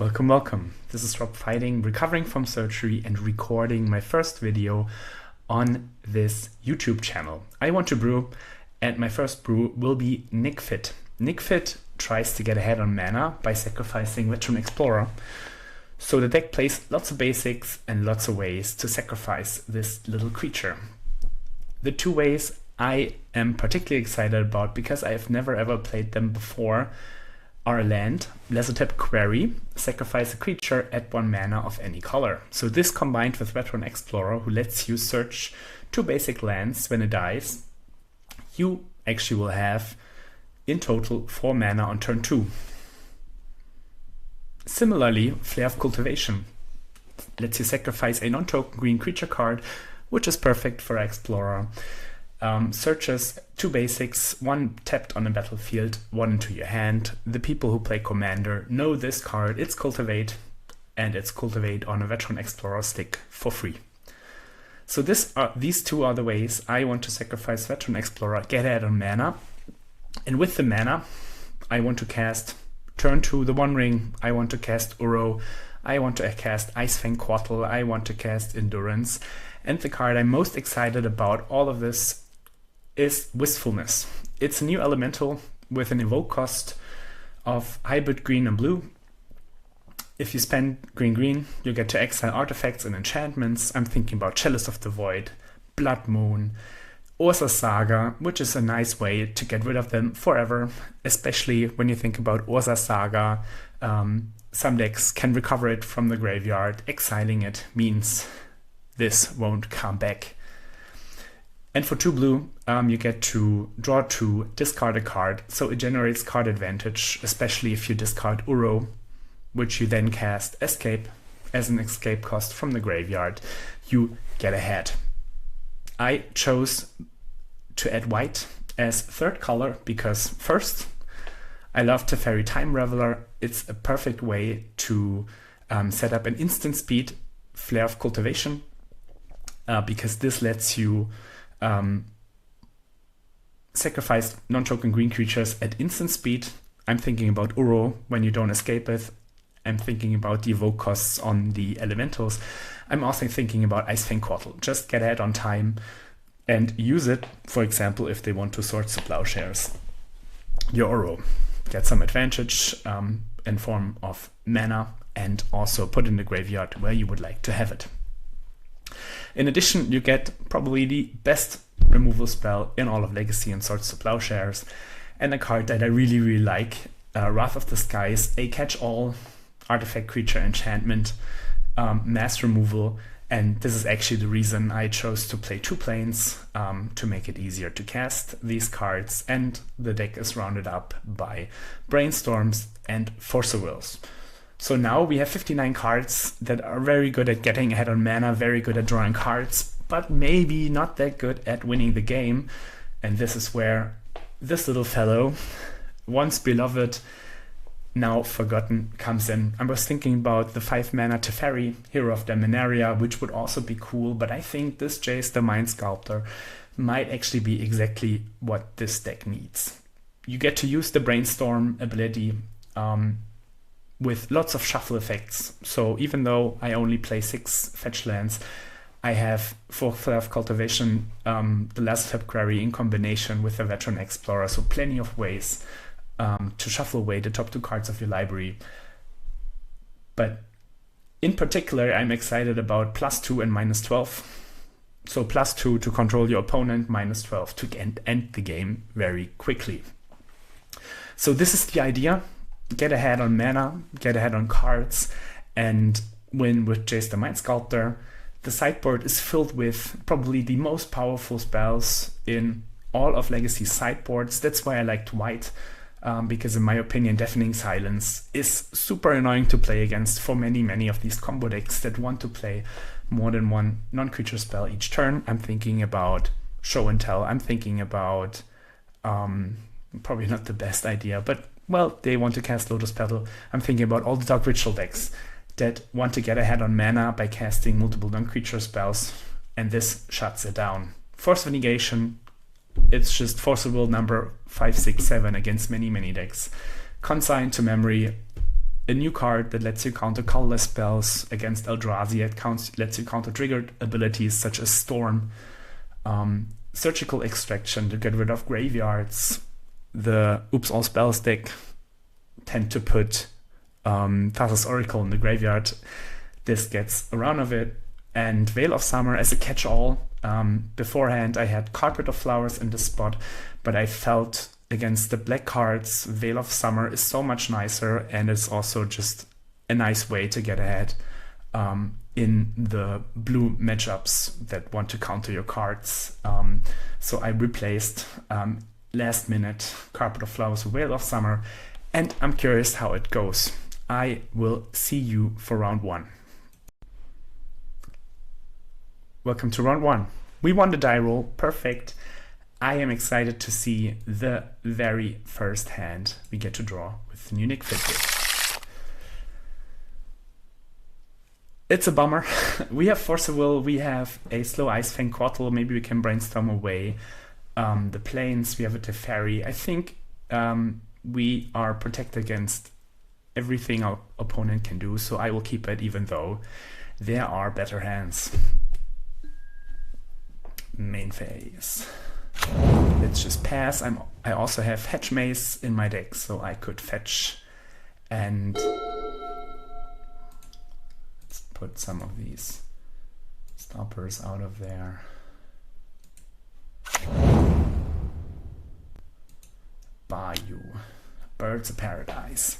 Welcome, welcome. This is Rob Fighting, recovering from surgery and recording my first video on this YouTube channel. I want to brew, and my first brew will be Nic Fit. Nic Fit tries to get ahead on mana by sacrificing Veteran Explorer. So the deck plays lots of basics and lots of ways to sacrifice this little creature. The two ways I am particularly excited about, because I have never ever played them before, are land, Lasertap Quarry, sacrifice a creature at 1 mana of any color. So this combined with Veteran Explorer, who lets you search 2 basic lands when it dies, you actually will have in total 4 mana on turn 2. Similarly, Flare of Cultivation lets you sacrifice a non-token green creature card, which is perfect for Explorer. Searches 2 basics, 1 tapped on the battlefield, 1 into your hand. The people who play Commander know this card. It's Cultivate, and it's Cultivate on a Veteran Explorer stick for free. So these two are the ways I want to sacrifice Veteran Explorer, get ahead on mana. And with the mana, I want to cast turn 2 the One Ring, I want to cast Uro, I want to cast Icefang Quattle, I want to cast Endurance. And the card I'm most excited about all of this is Wistfulness. It's a new elemental with an evoke cost of hybrid green and blue. If you spend green, you get to exile artifacts and enchantments. I'm thinking about Chalice of the Void, Blood Moon, Urza Saga, which is a nice way to get rid of them forever, especially when you think about Urza Saga. Some decks can recover it from the graveyard. Exiling it means this won't come back. And for 2 blue, you get to draw 2, discard a card, so it generates card advantage, especially if you discard Uro, which you then cast Escape as an escape cost from the graveyard. You get ahead. I chose to add white as 3rd color because first, I love Teferi Time Reveler. It's a perfect way to set up an instant speed Flare of Cultivation, because this lets you sacrifice non-token green creatures at instant speed. I'm thinking about Uro when you don't escape it. I'm thinking about the evoke costs on the elementals. I'm also thinking about Icefang Quattle. Just get ahead on time and use it, for example, if they want to Swords to Plowshares your Uro. Get some advantage in form of mana and also put in the graveyard where you would like to have it. In addition, you get probably the best removal spell in all of Legacy and Swords to Plowshares, and a card that I really like, Wrath of the Skies, a catch-all artifact creature enchantment, mass removal, and this is actually the reason I chose to play 2 planes to make it easier to cast these cards, and the deck is rounded up by Brainstorms and Force of Wills. So now we have 59 cards that are very good at getting ahead on mana, very good at drawing cards, but maybe not that good at winning the game. And this is where this little fellow, once beloved, now forgotten, comes in. I was thinking about the 5 mana Teferi, Hero of Dominaria, which would also be cool, but I think this Jace the Mind Sculptor might actually be exactly what this deck needs. You get to use the Brainstorm ability with lots of shuffle effects. So even though I only play 6 fetch lands, I have for Flare of Cultivation the Lasertap Quarry in combination with the Veteran Explorer, so plenty of ways to shuffle away the top 2 cards of your library. But in particular, I'm excited about +2 and -12. So +2 to control your opponent, -12 to end the game very quickly. So this is the idea. Get ahead on mana, get ahead on cards, and win with Jace the Mind Sculptor. The sideboard is filled with probably the most powerful spells in all of Legacy sideboards. That's why I liked white, because in my opinion, Deafening Silence is super annoying to play against for many of these combo decks that want to play more than 1 non-creature spell each turn. I'm thinking about Show and Tell. I'm thinking about, probably not the best idea, but well, they want to cast Lotus Petal. I'm thinking about all the Dark Ritual decks that want to get ahead on mana by casting multiple non-creature spells, and this shuts it down. Force of Negation, it's just Force of Will number 5, 6, 7 against many decks. Consign to Memory, a new card that lets you counter colorless spells against Eldrazi. It lets you counter triggered abilities such as Storm, Surgical Extraction to get rid of graveyards. The Oops All Spells deck tend to put Thassa's Oracle in the graveyard. This gets around of it. And Veil of Summer as a catch-all. Beforehand, I had Carpet of Flowers in this spot, but I felt against the black cards, Veil of Summer is so much nicer, and it's also just a nice way to get ahead in the blue matchups that want to counter your cards. So I replaced last minute Carpet of Flowers with Veil of Summer, and I'm curious how it goes. I will see you for round 1. Welcome to round 1. We won the die roll, perfect. I am excited to see the very first hand we get to draw with the new Nic Fidget. It's a bummer. We have Force of Will, we have a Slow Ice Fang Quattle, maybe we can brainstorm away the planes, we have a Teferi. I think we are protected against everything our opponent can do, so I will keep it even though there are better hands. Main phase. Let's just pass. I also have Fetch Maze in my deck, so I could fetch and let's put some of these stoppers out of there. Bayou. Birds of Paradise.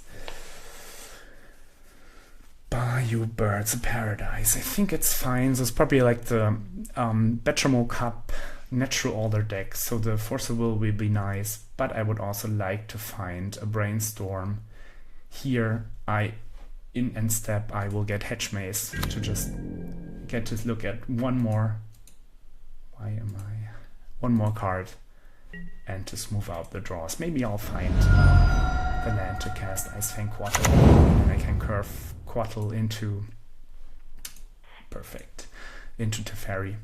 Bayou Birds of Paradise. I think it's fine. So it's probably like the BG Cub natural order deck. So the Force of Will be nice, but I would also like to find a Brainstorm. Here, in end step, I will get Hedge Maze to just get to look at one more. One more card, and to smooth out the draws. Maybe I'll find the land to cast Ice Fang Quattle, and I can curve Quattle into Teferi.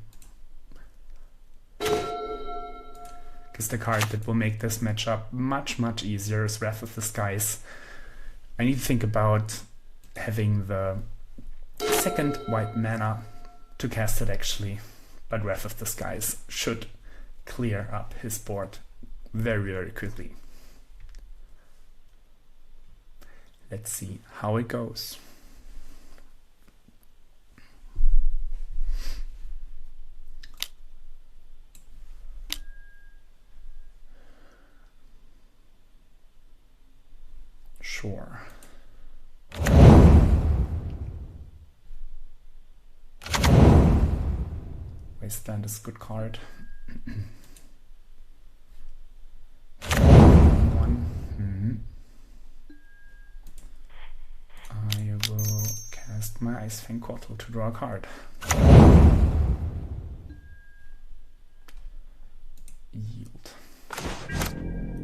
Because the card that will make this matchup much easier is Wrath of the Skies. I need to think about having the second white mana to cast it actually, but Wrath of the Skies should clear up his board very quickly. Let's see how it goes. Sure. Wasteland is a good card. I will cast my Ice Fang Quattle to draw a card. Yield.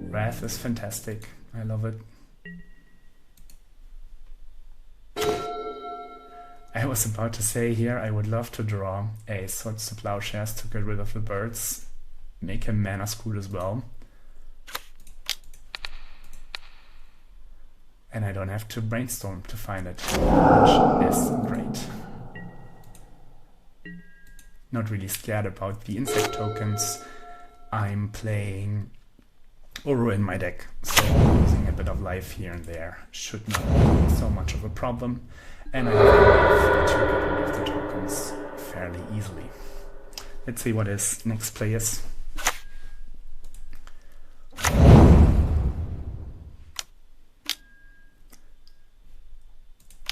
Wrath is fantastic. I love it. I was about to say here I would love to draw a Swords to Plowshares to get rid of the birds. Make him mana screwed as well. And I don't have to brainstorm to find it, which is great. Not really scared about the insect tokens. I'm playing Uro in my deck, so losing a bit of life here and there should not be so much of a problem. And I have to get rid of the tokens fairly easily. Let's see what his next play is.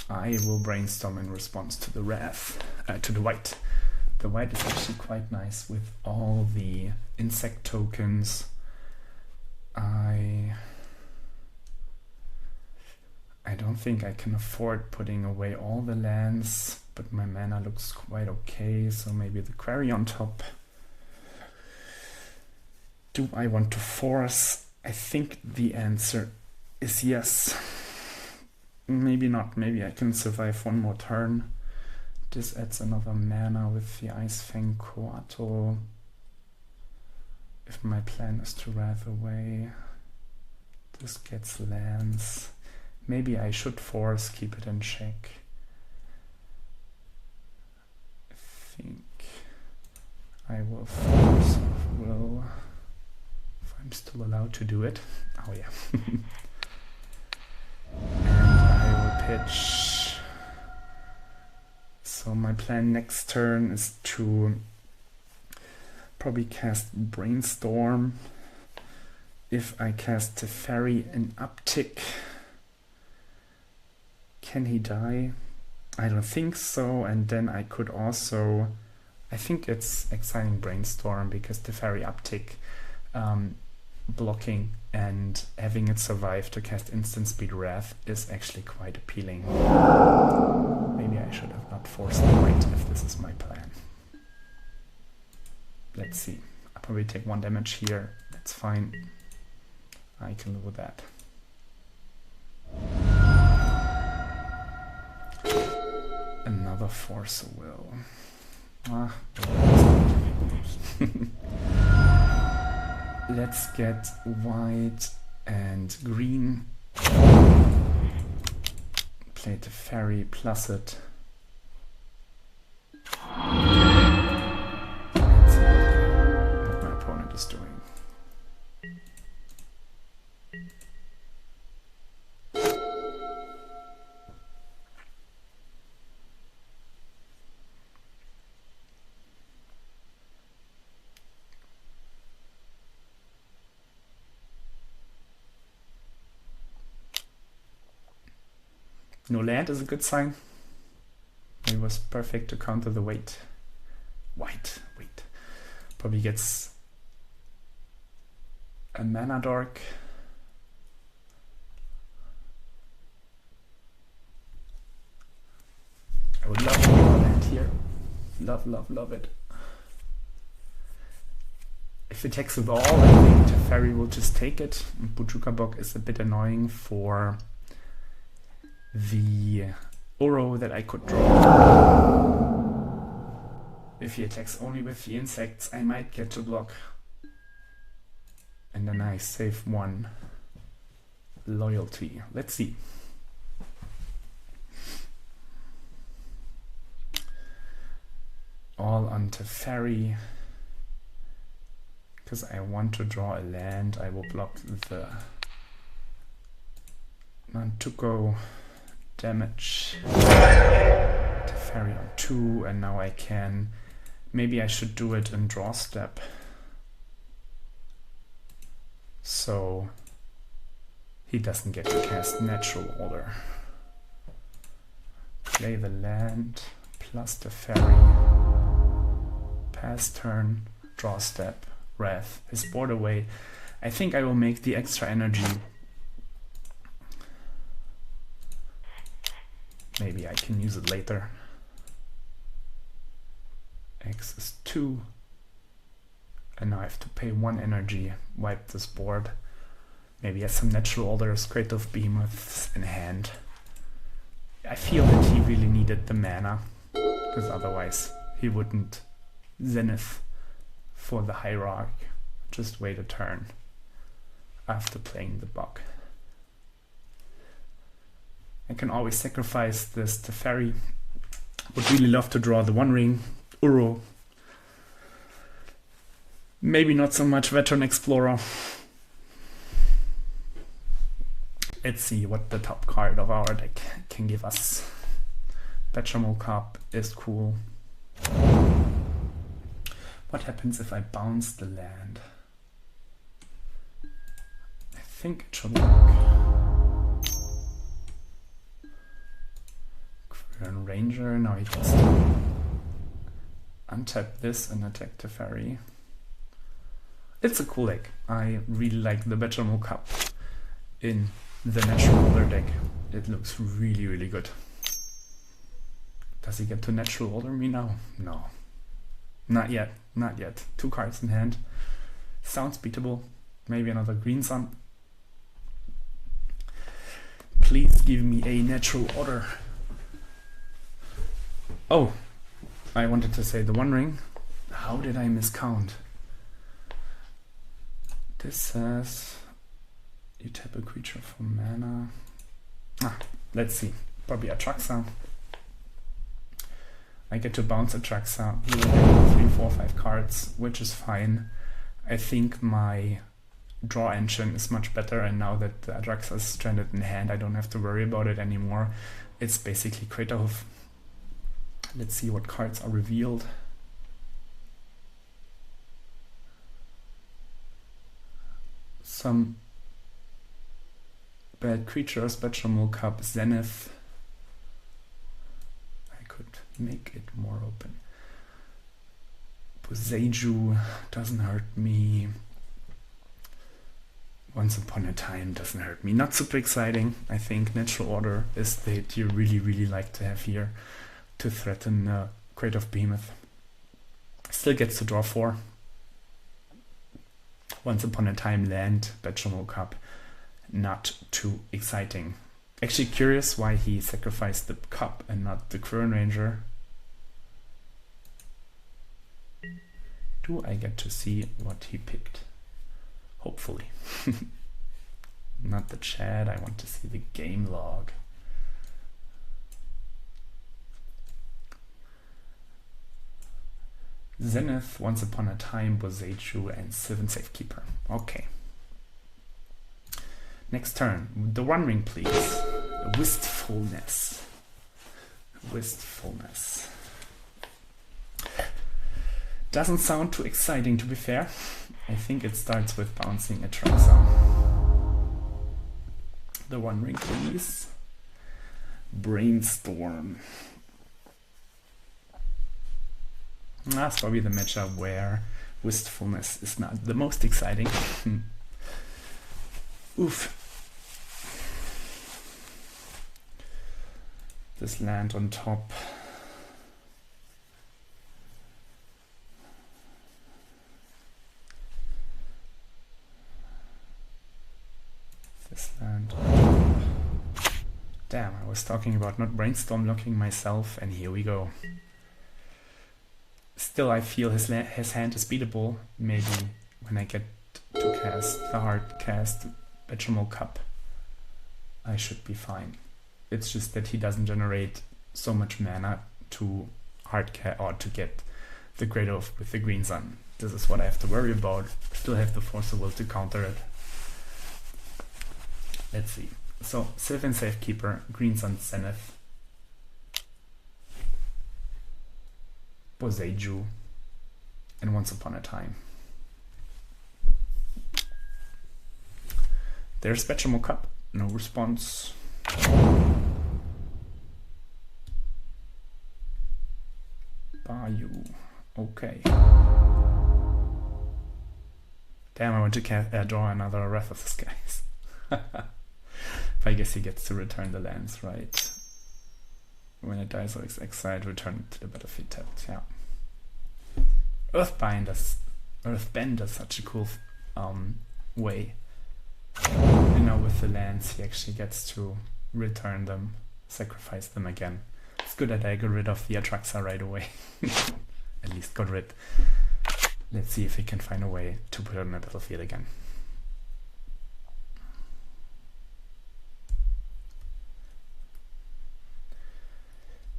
I will brainstorm in response to the Wrath, to the white. The white is actually quite nice with all the insect tokens. I don't think I can afford putting away all the lands, but my mana looks quite okay, so maybe the Quarry on top. Do I want to force? I think the answer is yes. Maybe not, maybe I can survive one more turn. This adds another mana with the Ice Fang Quattle. If my plan is to Wrath away, this gets lands. Maybe I should force keep it in check. I think I will force of will, if I'm still allowed to do it. Oh yeah. And I will pitch. So my plan next turn is to probably cast Brainstorm. If I cast Teferi an uptick, can he die? I don't think so. And then I could also, I think it's exiling Brainstorm because Teferi uptick, blocking and having it survive to cast instant speed Wrath is actually quite appealing. Maybe I should have not forced the white if this is my plan. Let's see. I'll probably take 1 damage here. That's fine. I can live with that. Another Force of Will. Let's get white and green. Play the Teferi plus it. Let's see what my opponent is doing. No land is a good sign. It was perfect to counter the white. Wait. Probably gets a mana dork. I would love to draw land here. Love it. If it takes with all, I think Teferi will just take it. Bujukabok is a bit annoying for the Uro that I could draw. If he attacks only with the insects, I might get to block. And then I save 1 loyalty. Let's see. All on Teferi. Because I want to draw a land, I will block the Nantuko damage. Teferi on 2, and now I can. Maybe I should do it in draw step. So he doesn't get to cast Natural Order. Play the land plus Teferi. Pass turn, draw step, Wrath, his board away. I think I will make the extra energy. Maybe I can use it later. X is 2. And now I have to pay 1 energy, wipe this board. Maybe have some Natural Orders, Creative Behemoths in hand. I feel that he really needed the mana, because otherwise he wouldn't Zenith for the Hierarch. Just wait a turn after playing the bug. I can always sacrifice this Teferi. Would really love to draw the One Ring, Uro. Maybe not so much Veteran Explorer. Let's see what the top card of our deck can give us. BG Cub is cool. What happens if I bounce the land? I think it should work. Ranger, now he gets to untap this and attack Teferi. It's a cool deck. I really like the BG Cub in the Natural Order deck. It looks really good. Does he get to Natural Order me now? No. Not yet. 2 cards in hand. Sounds beatable. Maybe another green sun. Please give me a Natural Order. Oh, I wanted to say the One Ring. How did I miscount? This says you tap a creature for mana. Let's see. Probably Atraxa. I get to bounce Atraxa. 3, 4, 5 cards, which is fine. I think my draw engine is much better, and now that the Atraxa is stranded in hand, I don't have to worry about it anymore. It's basically Craterhoof. Let's see what cards are revealed. Some bad creatures, BG Cub, Zenith. I could make it more open. Boseiju doesn't hurt me. Once Upon a Time doesn't hurt me. Not super exciting. I think Natural Order is the hit you really like to have here to threaten Crate of Behemoth. Still gets to draw 4. Once Upon a Time land, BG Cub. Not too exciting. Actually curious why he sacrificed the Cup and not the Quern Ranger. Do I get to see what he picked? Hopefully. Not the chat, I want to see the game log. Zenith, Once Upon a Time, Boseiju, and Sylvan Safekeeper. Okay. Next turn. The One Ring, please. Wistfulness. Wistfulness. Doesn't sound too exciting, to be fair. I think it starts with bouncing Atraxa. The One Ring, please. Brainstorm. That's probably the matchup where Wistfulness is not the most exciting. Oof. This land on top. This land. Damn, I was talking about not brainstorm locking myself, and here we go. Still, I feel his hand is beatable. Maybe when I get to cast the hard cast BG Cub, I should be fine. It's just that he doesn't generate so much mana to hard cast or to get the Great Oath with the Green Sun. This is what I have to worry about. Still have the Force of Will to counter it. Let's see. So, Sylvan Safekeeper, Green Sun Zenith, Boseiju, and Once Upon a Time. There's BG Cub, no response. Bayou, okay. Damn, I want to draw another Wrath of the Skies. I guess he gets to return the lands, right? When it dies or is exiled, return it to the battlefield tapped, yeah. Earthbend is such a cool way. And now with the lands, he actually gets to return them, sacrifice them again. It's good that I got rid of the Atraxa right away. At least got rid. Let's see if we can find a way to put it on the battlefield again.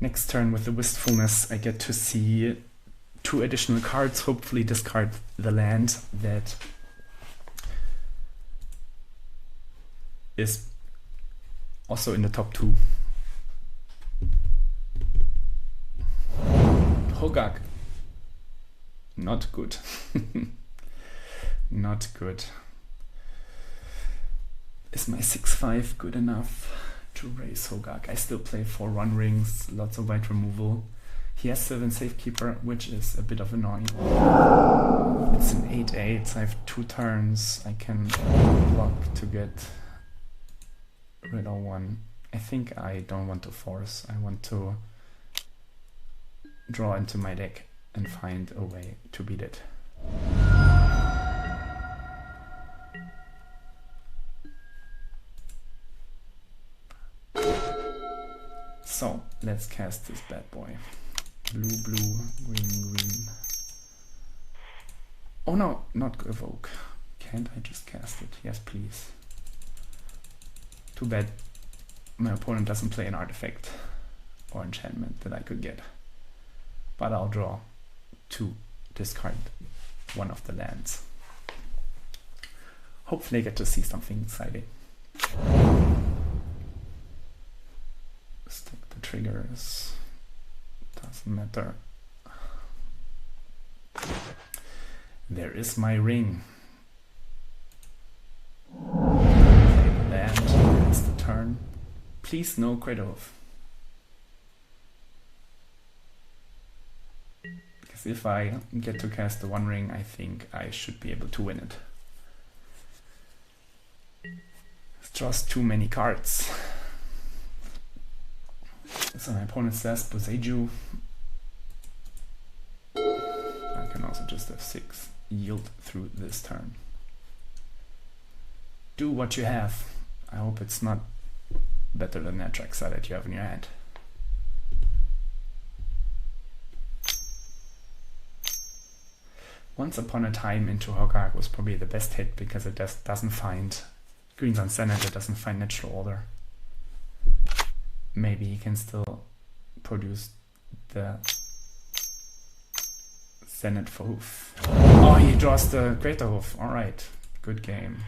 Next turn with the Wistfulness, I get to see 2 additional cards, hopefully discard the land that is also in the top 2. Hogak. Not good. Not good. Is my 6/5 good enough to raise Hogak? I still play 4 Run Rings, lots of white removal. He has Sylvan Safekeeper, which is a bit of annoying. It's an 8/8, so I have 2 turns. I can block to get rid of 1. I think I don't want to force. I want to draw into my deck and find a way to beat it. So, let's cast this bad boy. Blue, blue, green, green. Oh no, not evoke. Can't I just cast it? Yes, please. Too bad my opponent doesn't play an artifact or enchantment that I could get. But I'll draw to discard one of the lands. Hopefully I get to see something exciting. Stick the triggers. Doesn't matter. There is my ring. Play the land. It's the turn. Please no Cradlehoof. Because if I get to cast the One Ring, I think I should be able to win it. It's just too many cards. So my opponent says Boseiju. I can also just have 6 yield through this turn. Do what you have. I hope it's not better than Atraxa that you have in your hand. Once Upon a Time into Hogak was probably the best hit because it just doesn't find Greens on Senate, it doesn't find natural order. Maybe he can still produce the Senate for Hoof. Oh, he draws the Greater Hoof. Alright, good game.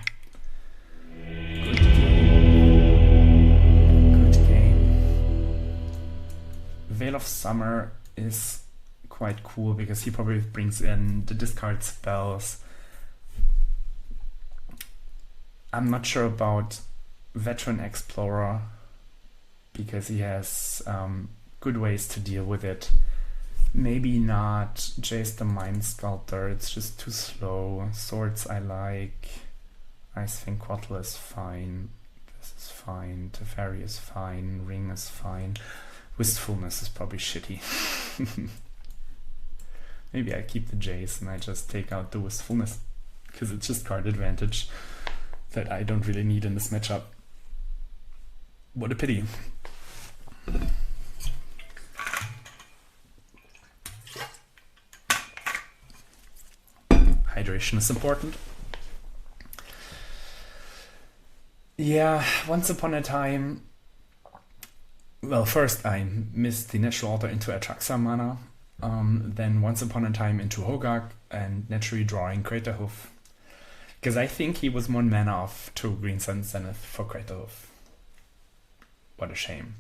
Good game. Good game. Veil of Summer is quite cool because he probably brings in the discard spells. I'm not sure about Veteran Explorer because he has good ways to deal with it. Maybe not Jace the Mind Sculptor, it's just too slow. Swords I like. Icefang Quattle is fine. This is fine. Teferi is fine. Ring is fine. Wistfulness is probably shitty. Maybe I keep the Jace and I just take out the Wistfulness because it's just card advantage that I don't really need in this matchup. What a pity. Hydration is important. Yeah, Once Upon a Time. Well, first I missed the natural order into Atraxa mana. Then Once Upon a Time into Hogak and naturally drawing Craterhoof. Because I think he was 1 mana off 2 greens and Zenith for Craterhoof. What a shame.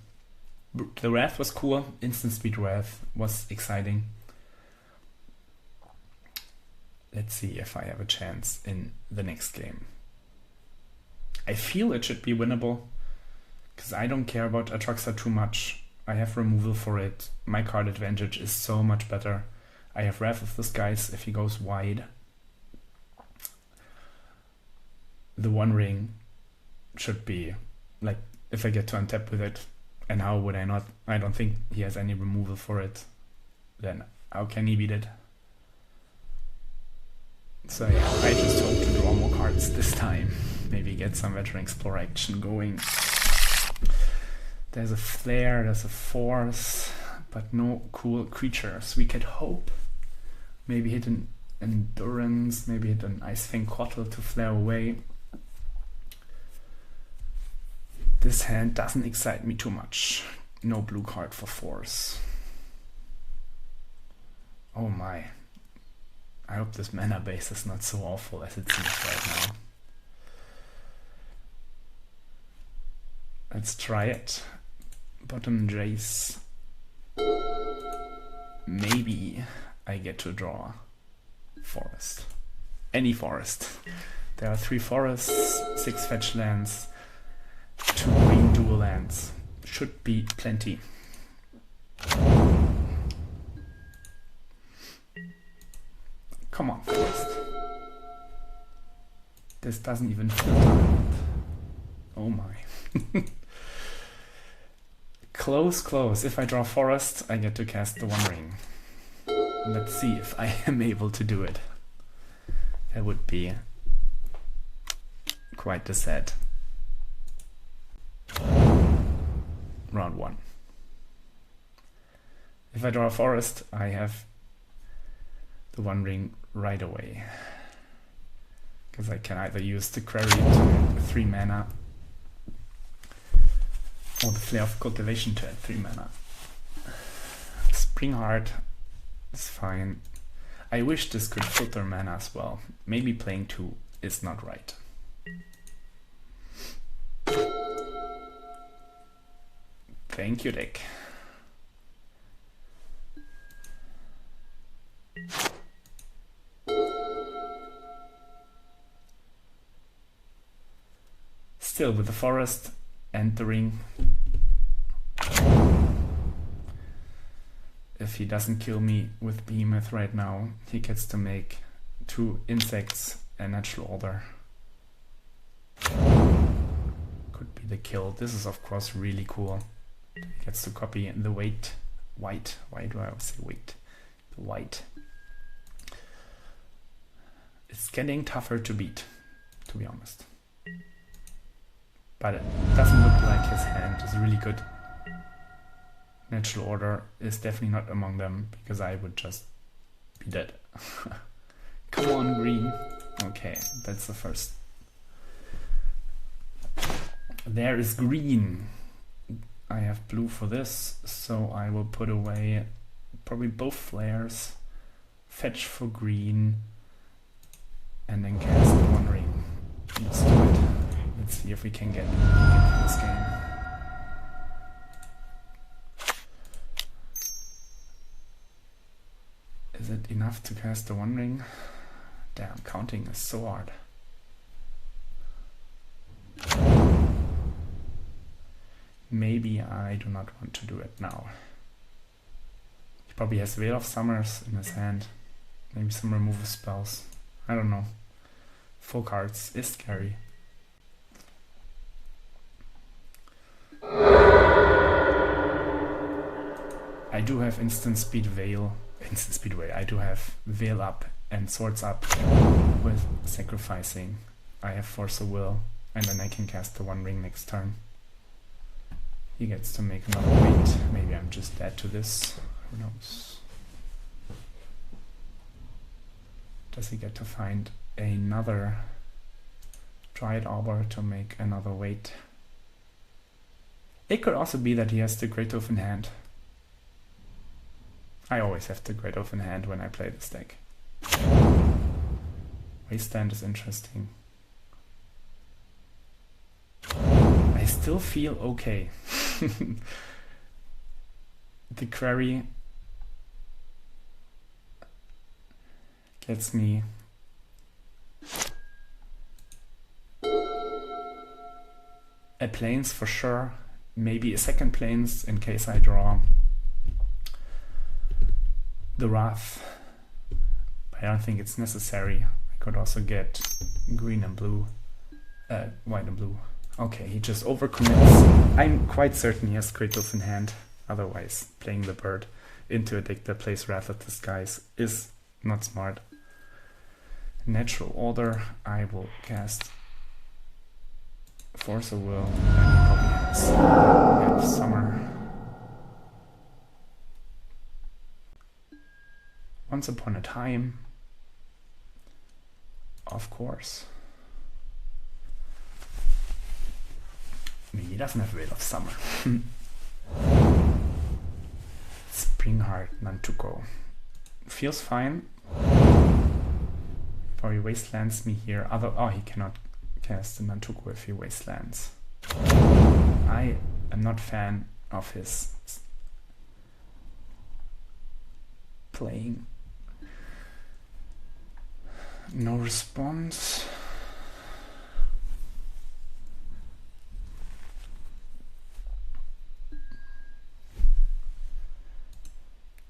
The Wrath was cool. Instant Speed Wrath was exciting. Let's see if I have a chance in the next game. I feel it should be winnable because I don't care about Atraxa too much. I have removal for it. My card advantage is so much better. I have Wrath of the Skies if he goes wide. The One Ring should be, like, if I get to untap with it, and how would I not? I don't think he has any removal for it. Then how can he beat it? So yeah, I just hope to draw more cards this time. Maybe get some Veteran Explorer action going. There's a Flare, there's a Force, but no cool creatures. We could hope. Maybe hit an Endurance, maybe hit an Icefang Quattle to flare away. This hand doesn't excite me too much. No blue card for Force. Oh my. I hope this mana base is not so awful as it seems right now. Let's try it. Bottom Jace. Maybe I get to draw Forest. Any forest. There are 3 forests, 6 fetch lands, 2 green dual lands. Should be plenty. Come on, Forest. This doesn't even feel target. Oh my. Close, close. If I draw Forest, I get to cast the One Ring. Let's see if I am able to do it. That would be quite the set. Round 1. If I draw a Forest, I have the One Ring right away. Because I can either use the Quarry to get 3 mana, Or the Flare of Cultivation to add 3 mana. Spring Heart is fine. I wish this could filter mana as well. Maybe playing 2 is not right. Thank you, deck. Still with the forest and the ring. If he doesn't kill me with Behemoth right now, he gets to make 2 insects and natural order. Could be the kill. This is of course really cool. He gets to copy the white. Why do I always say white? The white. It's getting tougher to beat, to be honest. But it doesn't look like his hand is really good. Natural order is definitely not among them, because I would just be dead. Come on, green. Okay, that's the first. There is green. I have blue for this, so I will put away probably both flares, fetch for green, and then cast 1 ring. Let's do it. Let's see if we can get this game. Is it enough to cast the 1 ring? Damn, counting is so hard. Maybe I do not want to do it now. He probably has Veil of Summers in his hand. Maybe some removal spells. I don't know. 4 cards is scary. I do have instant speed Veil. I do have Veil up and Swords up with sacrificing. I have Force of Will, and then I can cast the 1 ring next turn. He gets to make another wait. Maybe I'm just dead to this. Who knows? Does he get to find another Dryad Arbor to make another wait? It could also be that he has the Great Oath in hand. I always have the Great Oath in hand when I play this deck. Wasteland is interesting. I still feel okay. The Quarry gets me a Plains for sure, maybe a second Plains in case I draw the Wrath, but I don't think it's necessary. I could also get green and blue, white and blue. Okay, he just overcommits. I'm quite certain he has Great Oath in hand, otherwise playing the bird into a deck that plays Wrath of the Skies is not smart. Natural Order, I will cast Force of Will, and he probably has End of Summer. Once Upon a Time, of course. He doesn't have Veil of Summer. Springheart, Nantuko. Feels fine. Probably wastelands me here. Oh, he cannot cast the Nantuko if he wastelands. I am not fan of his playing. No response.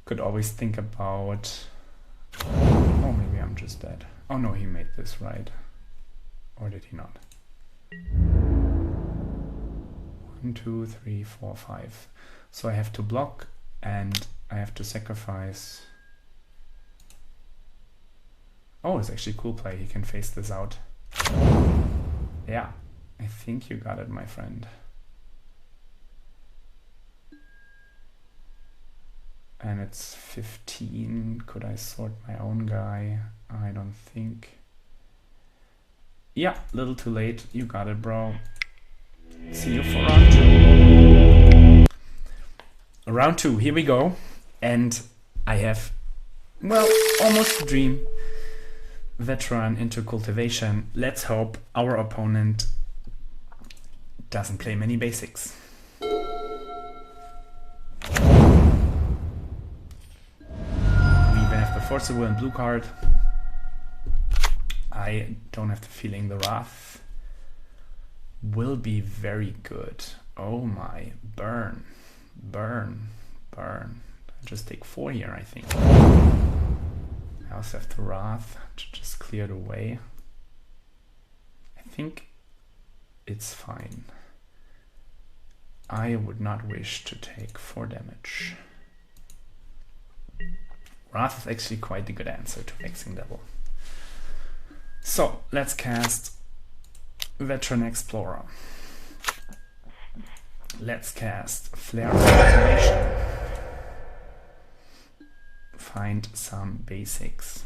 Could always think about... Oh, maybe I'm just dead. Oh no, he made this right. Or did he not? 1, 2, 3, 4, 5. So I have to block and I have to sacrifice. Oh, it's actually a cool play. He can face this out. Yeah, I think you got it, my friend. And it's 15. Could I sort my own guy? I don't think. Yeah, little too late. You got it, bro. See you for round 2. round 2, here we go. And I have, well, almost a dream. Veteran into cultivation. Let's hope our opponent doesn't play many basics. We even have the Force of Will and blue card. I don't have the feeling the Wrath will be very good. Oh my, burn, burn, burn. I just take 4 here, I think. I also have the Wrath to just clear the way. I think it's fine. I would not wish to take 4 damage. Wrath is actually quite a good answer to Vexing Devil. So, let's cast Veteran Explorer. Let's cast Flare of Cultivation. Find some basics.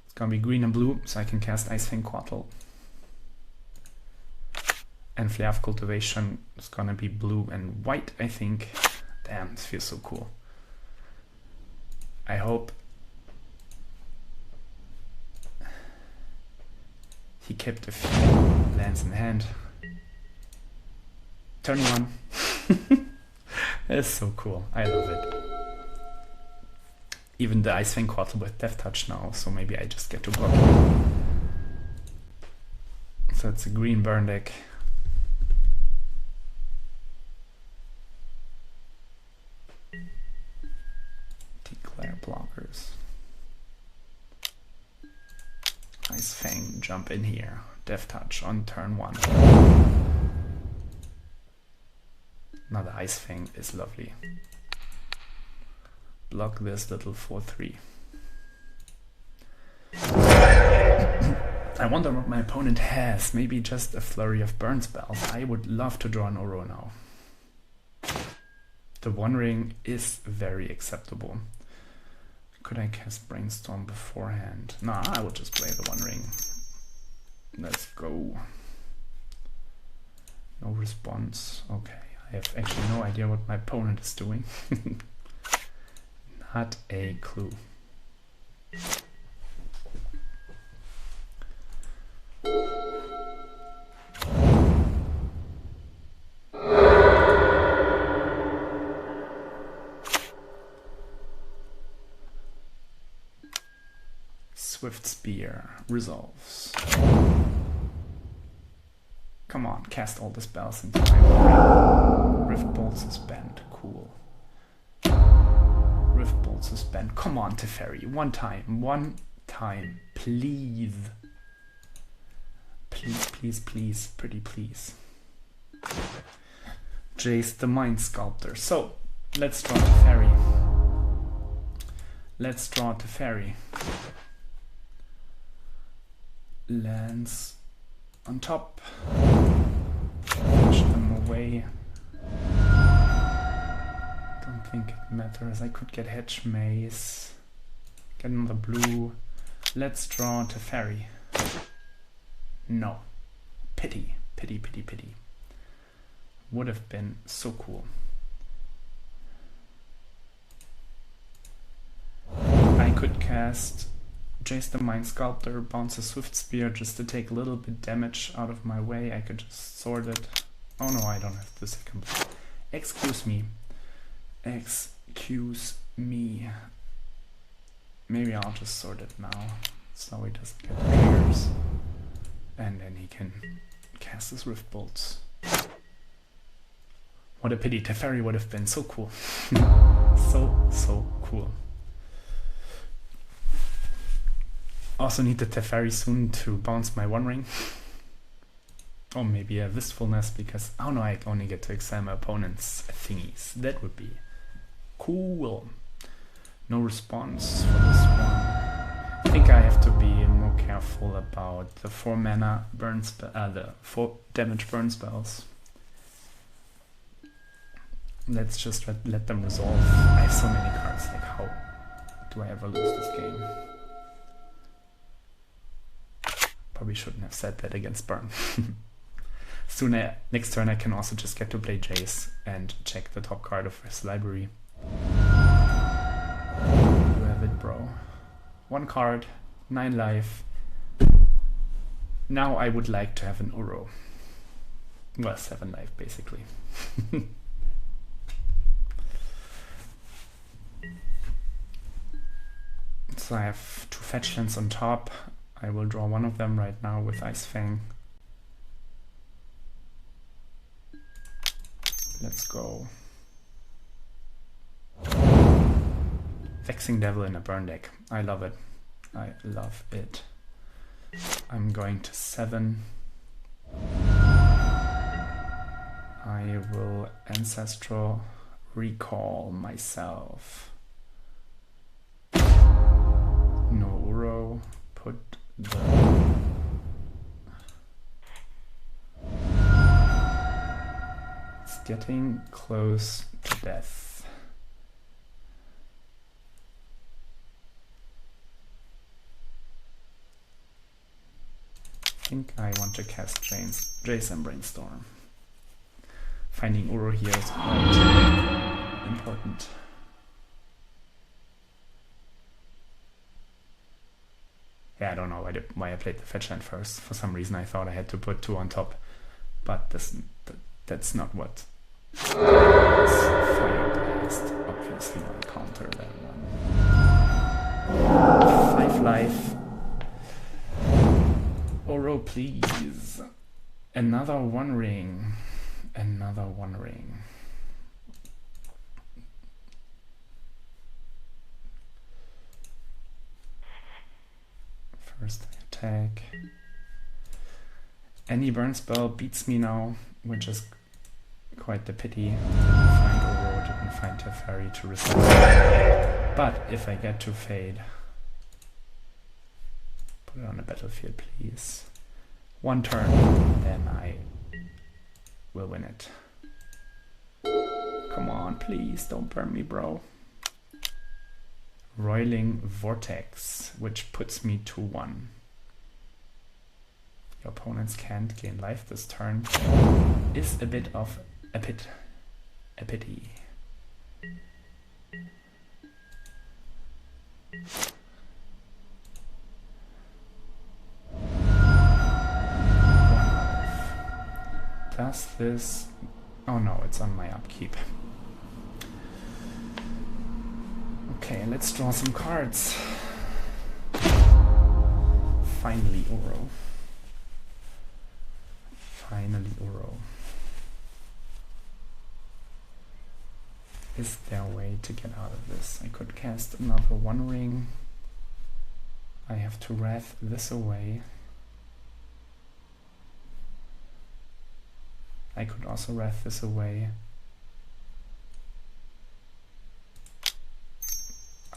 It's gonna be green and blue, so I can cast Icefang Quattle. And Flare of Cultivation is gonna be blue and white, I think. Damn, this feels so cool. I hope he kept a few lands in hand. Turn 1. It's so cool. I love it. Even the Icefang Quattle with Death Touch now, so maybe I just get to block it. So it's a green burn deck. Declare blockers. Icefang, jump in here. Death Touch on turn 1. Now the Icefang is lovely. Block this little 4/3. I wonder what my opponent has. Maybe just a flurry of burn spells. I would love to draw an Uro now. The One Ring is very acceptable. Could I cast Brainstorm beforehand? Nah, I would just play the One Ring. Let's go. No response. Okay, I have actually no idea what my opponent is doing. Not a clue. Swift Spear resolves. Come on, cast all the spells in time. Rift Bolt Suspend, cool. Rift Bolt Suspend, come on Teferi, one time, please. Please, please, please, pretty please. Jace the Mind Sculptor. So, let's draw Teferi. Let's draw Teferi. Lands on top. Push them away. Don't think it matters. I could get Hedge Maze. Get another blue. Let's draw Teferi. No. Pity. Pity, pity, pity. Would have been so cool. I could cast Jace the Mind Sculptor, bounce a Swift Spear just to take a little bit damage out of my way. I could just sword it. Oh no, I don't have the second. Excuse me. Excuse me. Maybe I'll just sword it now, so he doesn't get the triggers. And then he can cast his Rift Bolts. What a pity, Teferi would have been so cool. So cool. Also need the Teferi soon to bounce my One Ring. Or maybe a Wistfulness, because oh no, I only get to examine my opponent's thingies. That would be cool. No response for this one. I think I have to be more careful about the 4 mana burn spell, the 4 damage burn spells. Let's just let them resolve. I have so many cards, like how do I ever lose this game? Probably shouldn't have said that against burn. Next turn I can also just get to play Jace and check the top card of his library. You have it, bro. 1 card, 9 life. Now I would like to have an Uro. Well, 7 life, basically. So I have 2 fetch lands on top. I will draw one of them right now with Ice Fang. Let's go. Vexing Devil in a burn deck. I love it. I love it. I'm going to 7. I will Ancestral Recall myself. No Uro. Put the... It's getting close to death. I think I want to cast Jace and Brainstorm. Finding Uro here is quite important. Yeah, I don't know why I played the fetch land first. For some reason I thought I had to put 2 on top, but that's not what. Fire Blast. Obviously I'll counter that one. 5 life. Uro, please. Another 1 ring. Another 1 ring. First I attack. Any burn spell beats me now, which is quite the pity. Didn't find Uro, didn't find Teferi to resolve. But if I get to Fade, put it on the battlefield, please. 1 turn, then I will win it. Come on, please, don't burn me, bro. Roiling Vortex, which puts me to 1. Your opponents can't gain life this turn. Is a bit of a pity. Does this... Oh no, it's on my upkeep. Okay, let's draw some cards. Finally Uro. Finally Uro. Is there a way to get out of this? I could cast another 1 ring. I have to wrath this away. I could also wrath this away.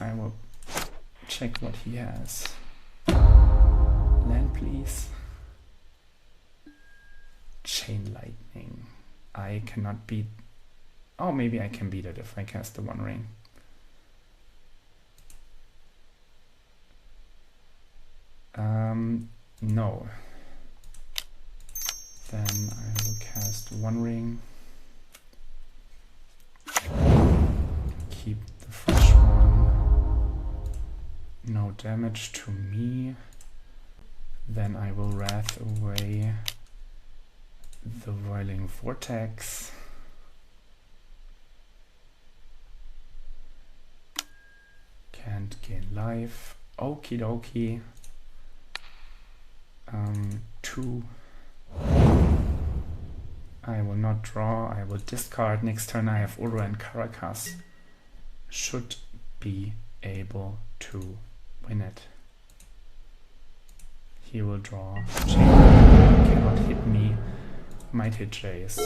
I will check what he has. Land, please. Chain Lightning. I cannot beat... Oh, maybe I can beat it if I cast the 1 ring. No. Then I will cast 1 ring. Keep the fresh one. No damage to me. Then I will wrath away the Roiling Vortex. Can't gain life. Okie dokie. 2. I will not draw. I will discard. Next turn I have Uro and Caracas. Should be able to win it. He will draw. Cannot hit me. Might hit Jace.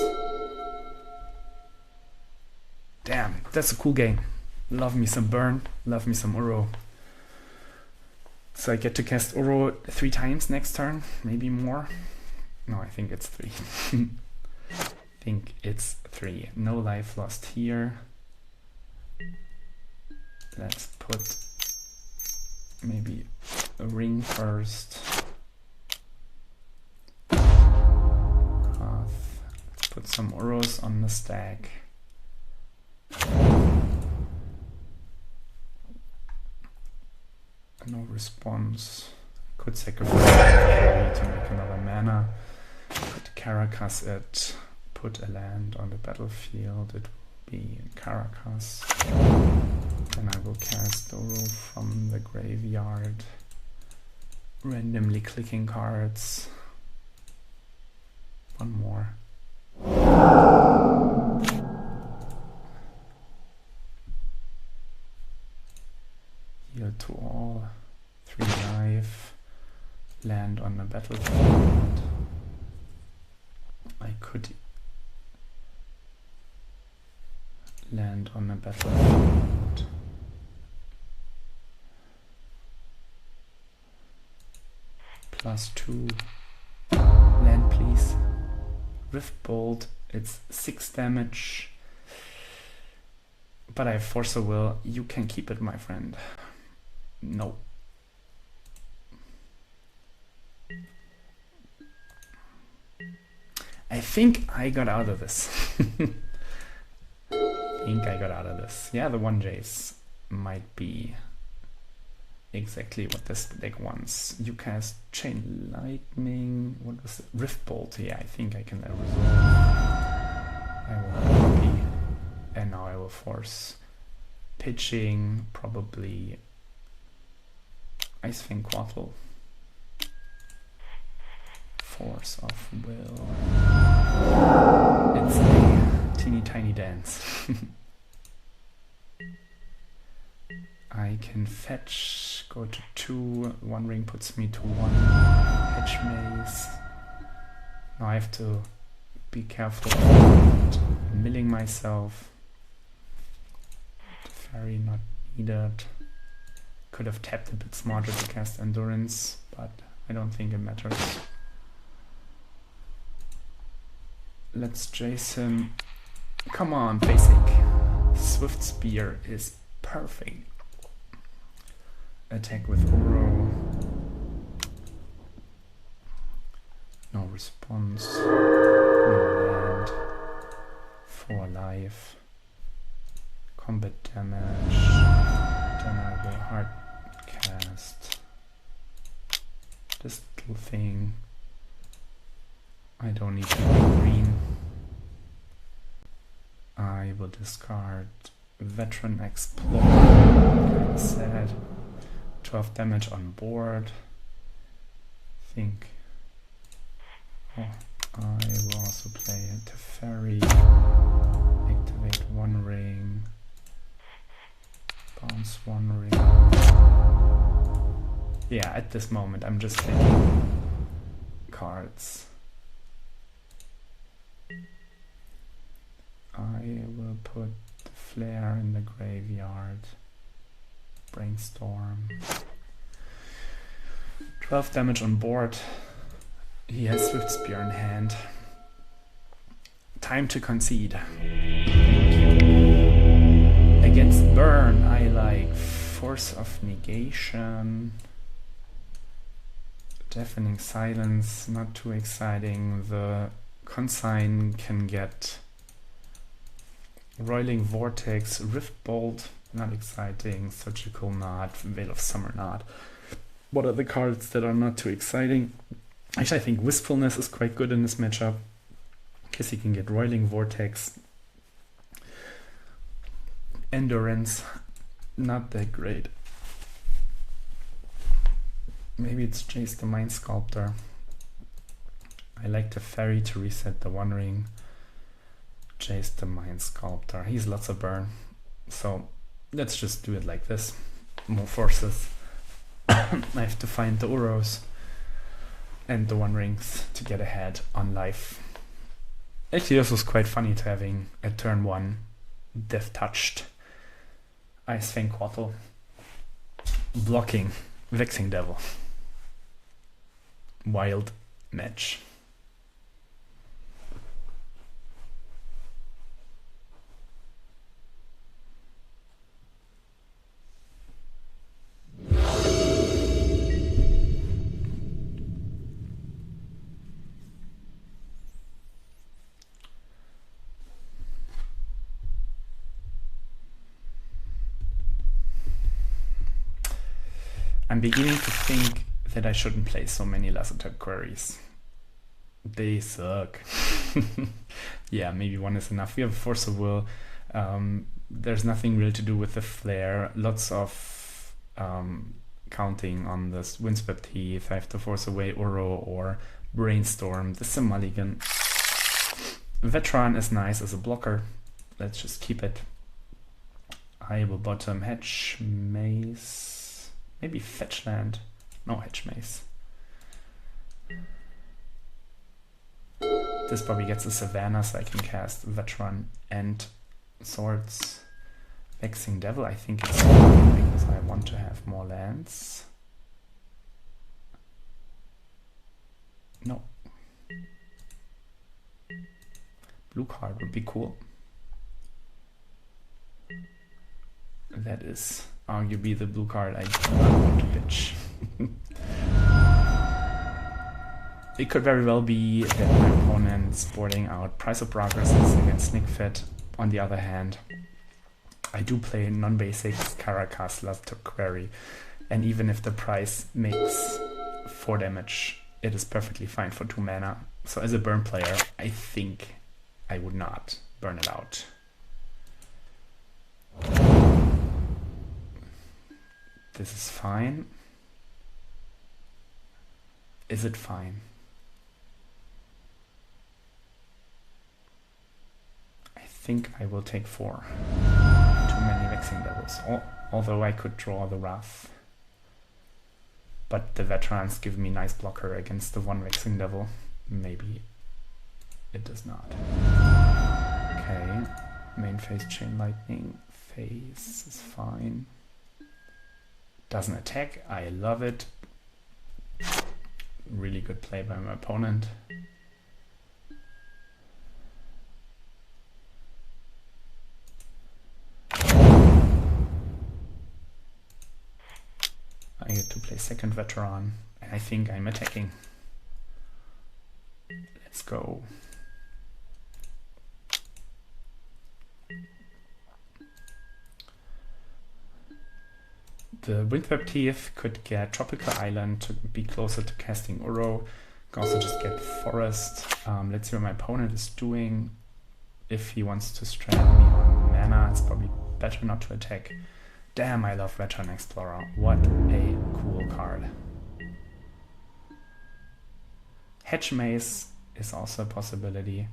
Damn, that's a cool game. Love me some burn. Love me some Uro. So I get to cast Uro 3 times next turn. Maybe more. No, I think it's 3. I think it's 3. No life lost here. Let's put maybe a ring first. Path. Put some Uros on the stack. No response. Could sacrifice Quarry to make another mana. Could Caracas it. Put a land on the battlefield. It will be Caracas. Then I will cast Uro from the graveyard. Randomly clicking cards. One more. Heal to all. 3 life. Land on the battlefield. I could land on the battlefield. +2. Land, please. Rift Bolt. It's 6 damage. But I have Force of Will. You can keep it, my friend. No. I think I got out of this. Yeah, the 1Js might be exactly what this deck wants. You cast Chain Lightning. What was it? Rift Bolt. Yeah, I think I can resolve. I will copy. And now I will force pitching. Probably Ice-Fang Quaffle. Force of Will. It's a teeny tiny dance. I can fetch, go to 2, 1 ring puts me to 1, Hedge Maze. Now I have to be careful about milling myself. Fairy not needed. Could have tapped a bit smarter to cast Endurance, but I don't think it matters. Let's chase him. Come on, basic. Swift Spear is perfect. Attack with Uro. No response. No land. 4 life. Combat damage. Then I will hard cast this little thing. I don't need to be green. I will discard Veteran Explorer. Like I said, 12 damage on board. I will also play a Teferi. Activate 1 ring. Bounce 1 ring. Yeah, at this moment I'm just taking cards. I will put the Flare in the graveyard. Brainstorm. 12 damage on board. He has Swift Spear in hand. Time to concede. Against Burn, I like Force of Negation. Deafening Silence, not too exciting. The Consign can get Roiling Vortex, Rift Bolt, not exciting. Surgical Knot, Veil of Summer Knot. What are the cards that are not too exciting? Actually, I think Wistfulness is quite good in this matchup, because he can get Roiling Vortex. Endurance, not that great. Maybe it's Chase the Mind Sculptor. I like the Fairy to reset the 1 ring. Chase the Mind Sculptor. He's lots of burn. So let's just do it like this. More forces. I have to find the Uros and the 1 rings to get ahead on life. Actually, this was quite funny to having a turn 1 Death Touched Ice-Fang Quaffle blocking Vexing Devil. Wild match. I'm beginning to think that I shouldn't play so many lesser type queries. They suck. Yeah, maybe one is enough. We have Force of Will. There's nothing real to do with the Flare. Lots of counting on this Windswept Teeth. I have to force away Uro or Brainstorm. This is a mulligan. Veteran is nice as a blocker. Let's just keep it. I will bottom Hedge Maze. Maybe Fetch Land. No, Hedge Maze. This probably gets a Savannah, so I can cast Veteran and Swords. Vexing Devil, I think it's fine because I want to have more lands. No. Blue card would be cool. That is arguably the blue card I do not want to pitch. It could very well be that my opponent's boarding out Price of Progresses against Nickfit. On the other hand, I do play non-basics, Caracas, Love to Quarry, and even if the price makes 4 damage, it is perfectly fine for 2 mana. So as a burn player, I think I would not burn it out. This is fine. Is it fine? I think I will take 4. Too many Vexing Devils. Although I could draw the Wrath. But the Veterans give me nice blocker against the 1 Vexing Devil. Maybe it does not. Okay. Main phase Chain Lightning. Phase is fine. Doesn't attack. I love it. Really good play by my opponent. I get to play second Veteran, and I think I'm attacking. Let's go. The Windswept Teeth could get Tropical Island to be closer to casting Uro. Can also just get Forest. Let's see what my opponent is doing. If he wants to strand me on mana, it's probably better not to attack. Damn, I love Veteran Explorer. What a cool card. Hedge Maze is also a possibility.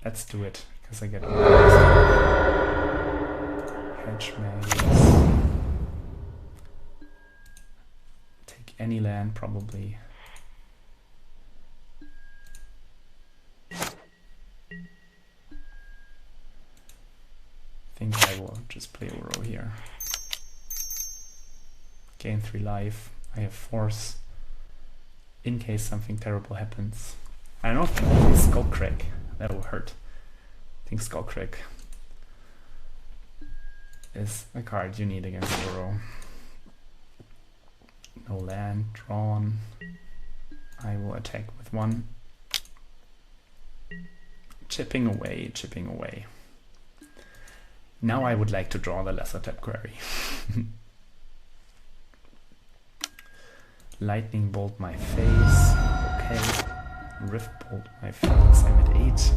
Let's do it, because I get Hedge Maze. Take any land, probably. I think I will just play Uro here. Gain 3 life. I have Force in case something terrible happens. I don't think I play Skullcrack. That will hurt. I think Skullcrack is a card you need against Uro. No land drawn. I will attack with 1. Chipping away, chipping away. Now I would like to draw the lesser type Quarry. Lightning Bolt my face. Okay. Rift Bolt my face. I'm at 8.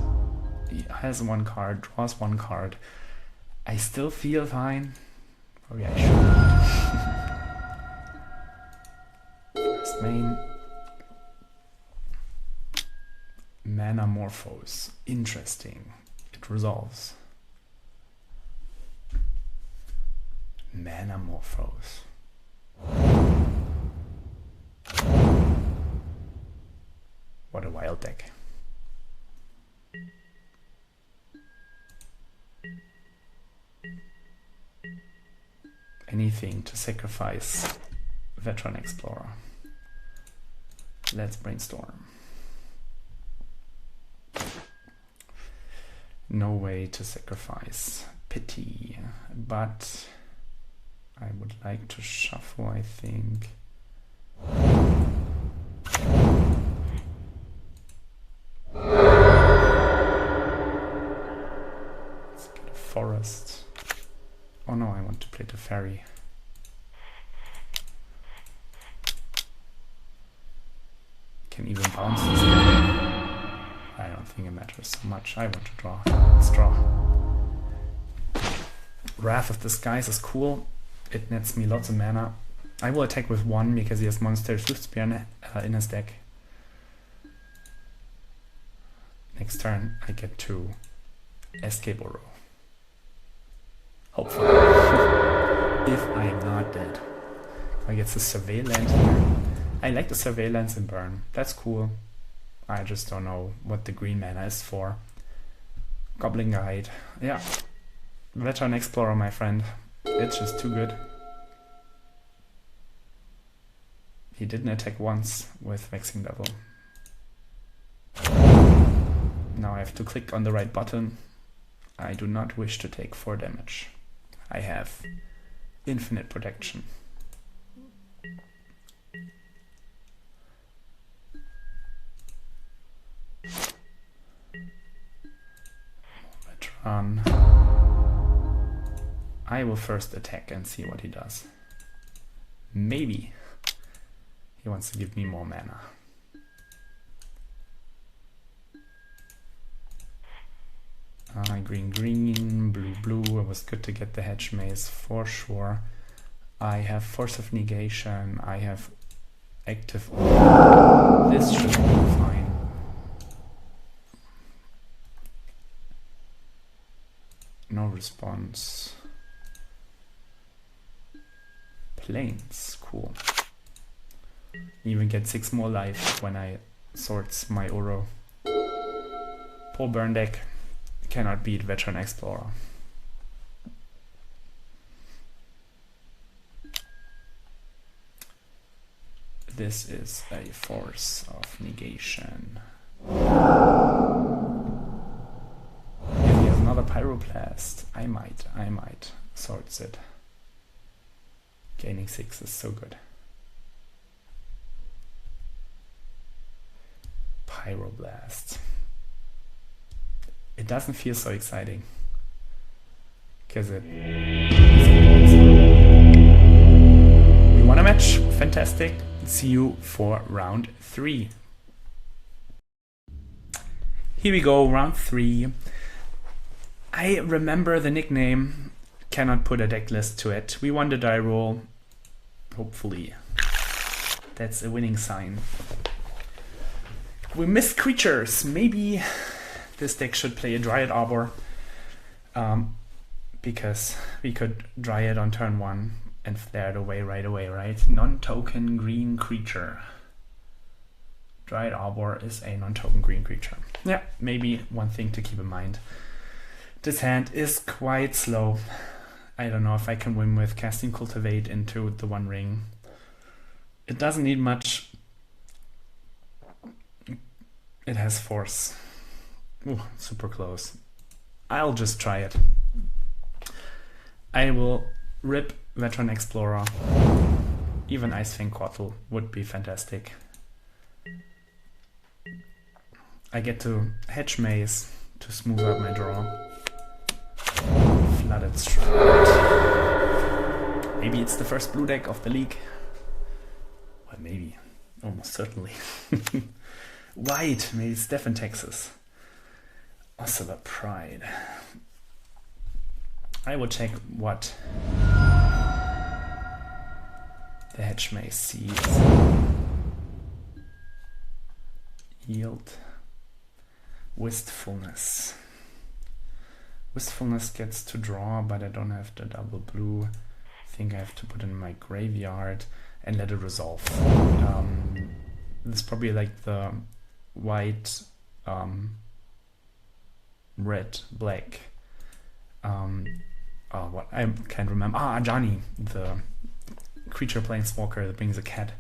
He has 1 card, draws 1 card. I still feel fine. Probably I should. First main. Mana Morphose. Interesting. It resolves. Mana Morphose. What a wild deck. Anything to sacrifice Veteran Explorer. Let's brainstorm. No way to sacrifice Pity, but I would like to shuffle, I think. Let's get a Forest. Oh no, I want to play the Fairy. can even bounce this guy. I don't think it matters so much. I want to draw. Let's draw. Wrath of the Skies is cool. It nets me lots of mana. I will attack with 1 because he has Monster Swiftspear in his deck. Next turn I get to escape Uro. Hopefully. If I am not dead. I get the Surveillance here. I like the Surveillance in burn. That's cool. I just don't know what the green mana is for. Goblin Guide. Yeah. Veteran Explorer, my friend. It's just too good. He didn't attack once with Vexing Devil. Now I have to click on the right button. I do not wish to take 4 damage. I have infinite protection. Veteran. I will first attack and see what he does. Maybe he wants to give me more mana. Green, green, blue, blue. It was good to get the Hedge Maze for sure. I have Force of Negation. I have Active. This should be fine. No response. Planes, cool. Even get 6 more life when I sorts my Uro. Poor burn deck. Cannot beat Veteran Explorer. This is a Force of Negation. If he has another Pyroblast, I might sorts it. Gaining 6 is so good. Pyroblast. It doesn't feel so exciting because we won a match. Fantastic. See you for round 3. Here we go, round 3. I remember the nickname. Cannot put a deck list to it. We won the die roll. Hopefully that's a winning sign. We missed creatures. Maybe this deck should play a Dryad Arbor, because we could Dryad on turn 1 and flare it away right away, right? Non-token green creature. Dryad Arbor is a non-token green creature. Yeah, maybe one thing to keep in mind. This hand is quite slow. I don't know if I can win with casting Cultivate into the One Ring. It doesn't need much. It has Force. Ooh, super close. I'll just try it. I will rip Veteran Explorer. Even Icefang Coatl would be fantastic. I get to Hedge Maze to smooth out my draw. Flooded Stride. Maybe it's the first blue deck of the league. Well, maybe. Almost certainly. White. Maybe it's Stefan Texas. Ocelot Pride. I will check what the Hedge Maze sees. Yield. Wistfulness. Wistfulness gets to draw, but I don't have the double blue. I think I have to put it in my graveyard and let it resolve. This is probably like the white, red, black. What I can't remember. Ajani, the creature planeswalker that brings a cat.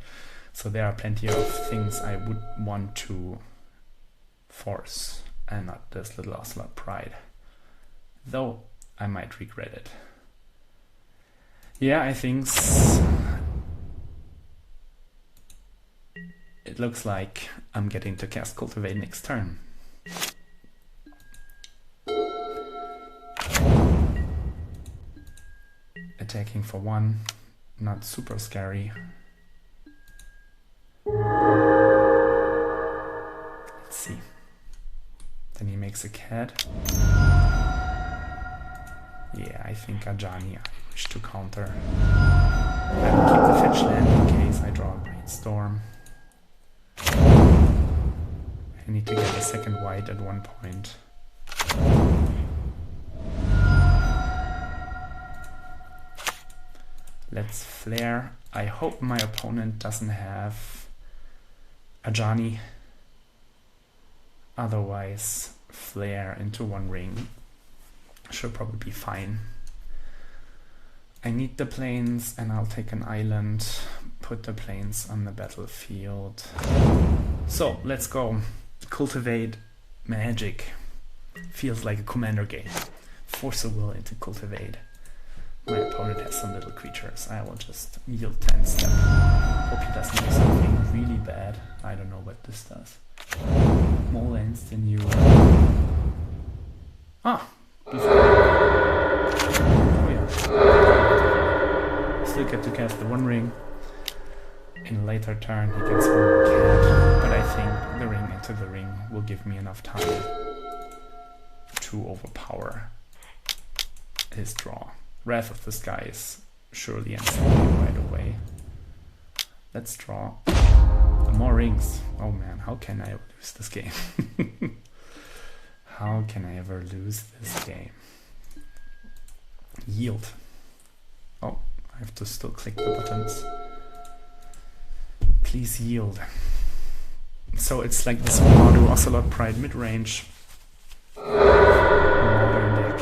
So there are plenty of things I would want to force, and not this little Ocelot Pride. Though I might regret it. Yeah, I think it looks like I'm getting to cast Cultivate next turn. Attacking for 1, not super scary. makes a cat. Yeah, I think Ajani I wish to counter. I will keep the fetch land in case I draw a Brainstorm. I need to get a second white at one point. Let's flare. I hope my opponent doesn't have Ajani. Otherwise, flare into one ring should probably be fine. I need the plains and I'll take an island, put the plains on the battlefield. So let's go. Cultivate magic. Feels like a commander game. Force a will into cultivate. My opponent has some little creatures. I will just yield 10 step. Hope he doesn't do something really bad. I don't know what this does. More lands than you. Ah! Oh yeah. Still get to cast the One Ring. In a later turn he gets one more cat. But I think the ring into the ring will give me enough time to overpower his draw. Wrath of the Skies surely ends the game right away. Let's draw more rings. Oh man, how can I ever lose this game? How can I ever lose this game? Yield. Oh, I have to still click the buttons. Please yield. So it's like this Mardu Ocelot Pride midrange. Modern deck.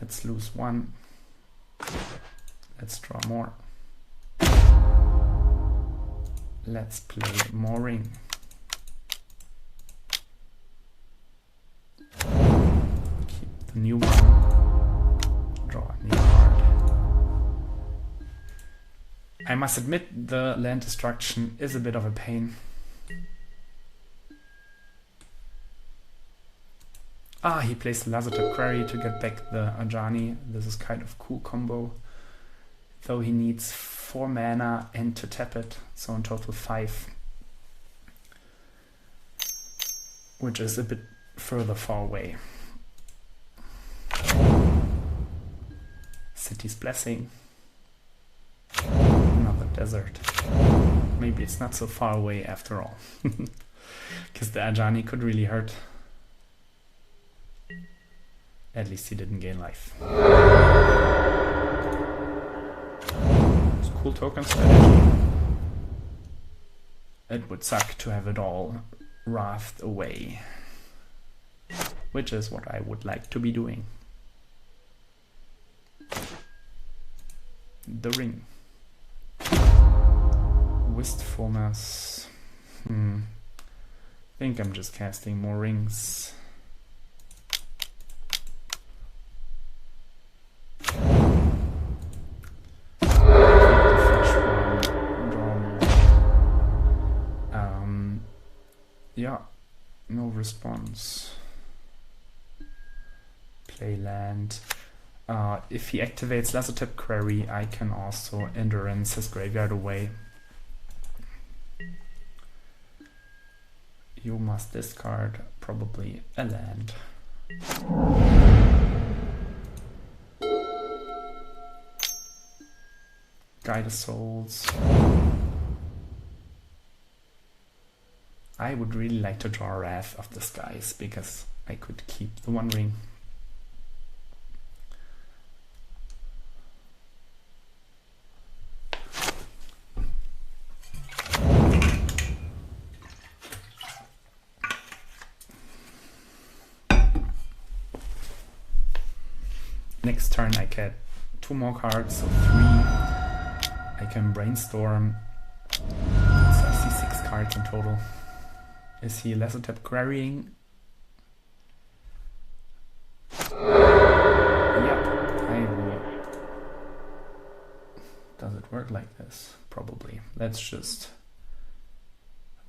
Let's lose one. Let's draw more. Let's play more ring. Keep the new one. Draw a new card. I must admit the land destruction is a bit of a pain. Ah, he plays the Lazarus Quarry to get back the Ajani. This is kind of cool combo. Though he needs 4 mana and to tap it, so in total 5. Which is a bit further far away. City's Blessing. Another desert. Maybe it's not so far away after all. Because the Ajani could really hurt. At least he didn't gain life. It's a cool token strategy. It would suck to have it all wrathed away. Which is what I would like to be doing. The ring. Wistfulness. I think I'm just casting more rings. Yeah, no response. Play land. If he activates Lazarus Quarry, I can also endurance his graveyard away. You must discard probably a land. Guide of Souls. I would really like to draw Wrath of the Skies because I could keep the One Ring. Next turn I get 2 more cards, so 3. I can Brainstorm. So I see 6 cards in total. Is he Lazarus Quarrying? Yep, I will. Does it work like this? Probably. Let's just...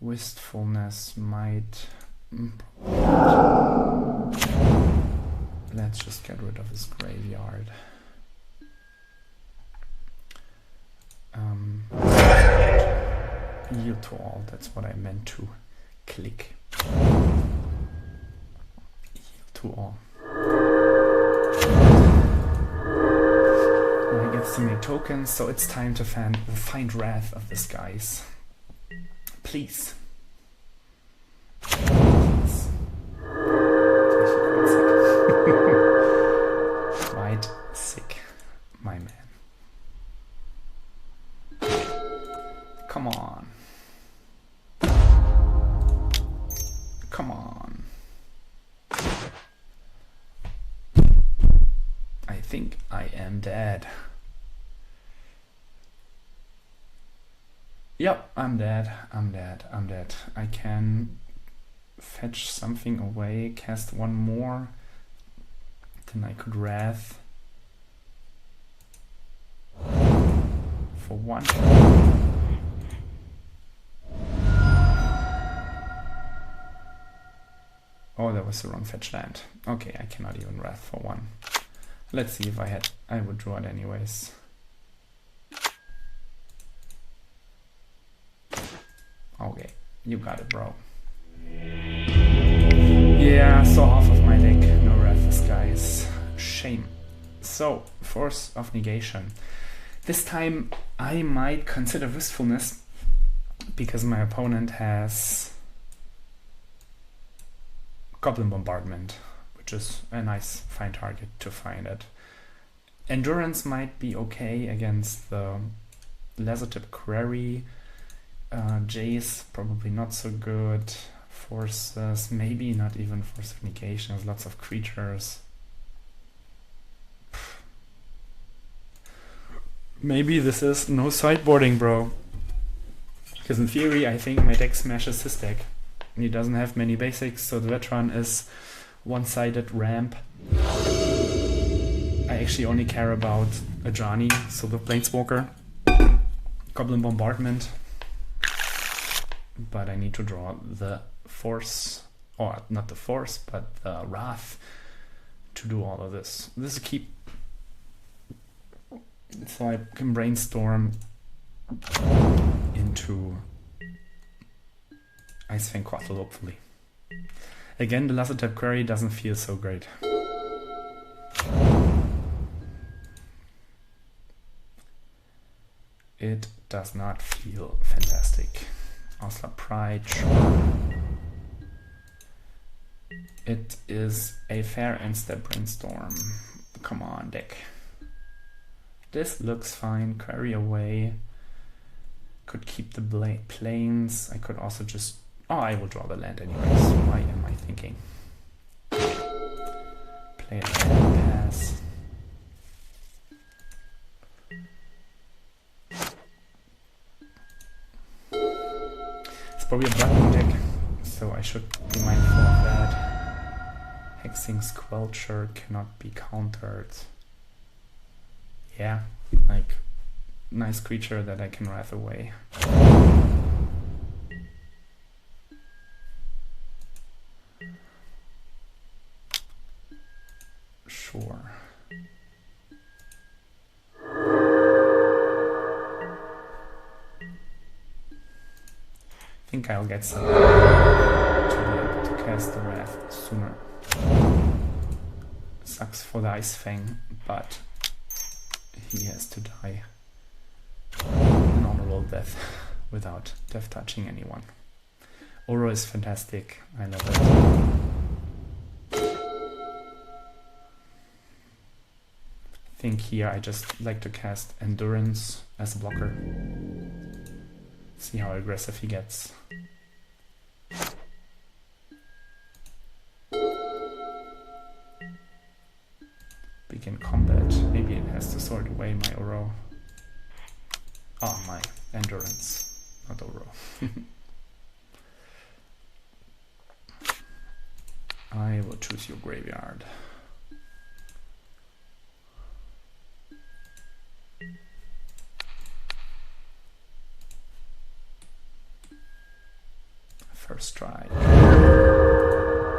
Wistfulness might... Let's just get rid of his graveyard. Yield to all, that's what I meant to click. Yield to all. Now he gets to make tokens, so it's time to find Wrath of the Skies. Please. Please. Quite sick, my man. Come on. Come on. I think I am dead. Yep, I'm dead. I'm dead. I'm dead. I can fetch something away, cast one more. Then I could Wrath for one. Oh, that was the wrong fetch land. Okay, I cannot even Wrath for one. Let's see if I would draw it anyways. Okay, you got it, bro. Yeah, so half of my deck, no Wrath of the Skies. Shame. So, Force of Negation. This time I might consider Wistfulness because my opponent has Goblin Bombardment, which is a nice fine target to find it. Endurance might be okay against the Lasertip Quarry. Jace probably not so good. Forces, maybe not even Force of Negation, has lots of creatures. Maybe this is no sideboarding, bro. Because in theory, I think my deck smashes his deck. He doesn't have many basics, so the veteran is one-sided ramp. I actually only care about Ajani, so the Planeswalker. Goblin Bombardment. But I need to draw the Force, or not the Force, but the Wrath to do all of this. This is a keep. So I can brainstorm into Icefang Quaffle, hopefully. Again, the Lasertip Quarry doesn't feel so great. It does not feel fantastic. Ocelot Pride, sure. It is a fair and step brainstorm. Come on, deck. This looks fine. Quarry away. Could keep the planes. I could also just... Oh, I will draw the land anyways. Why am I thinking? Play a land pass. It's probably a button deck, so I should be mindful of that. Hexing Squelcher cannot be countered. Yeah, like, nice creature that I can Wrath away. Sure. I think I'll get some to be able to cast the Wrath sooner. Sucks for the Icefang, but he has to die an honorable death without death touching anyone. Oro is fantastic, I love it. I think here I just like to cast Endurance as a blocker. See how aggressive he gets. Begin combat. Maybe it has to sort away my Oro. Oh, my Endurance, not Oro. I will choose your graveyard. First try.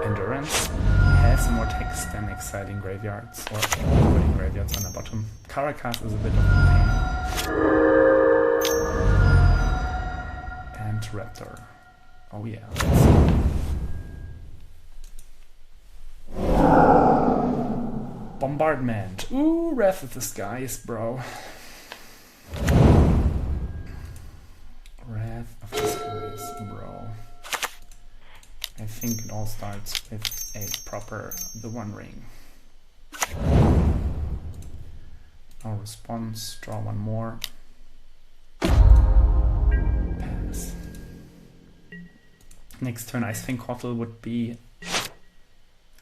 Endurance has more text than Exciting Graveyards, or putting graveyards on the bottom. Caracas is a bit of a pain. Interruptor. Oh yeah, let's see. Bombardment. Ooh, Wrath of the Skies, bro. Wrath of the Skies, bro. I think it all starts with a proper The One Ring. No response, draw one more. Pass. Next turn, Ice Fang Coatl would be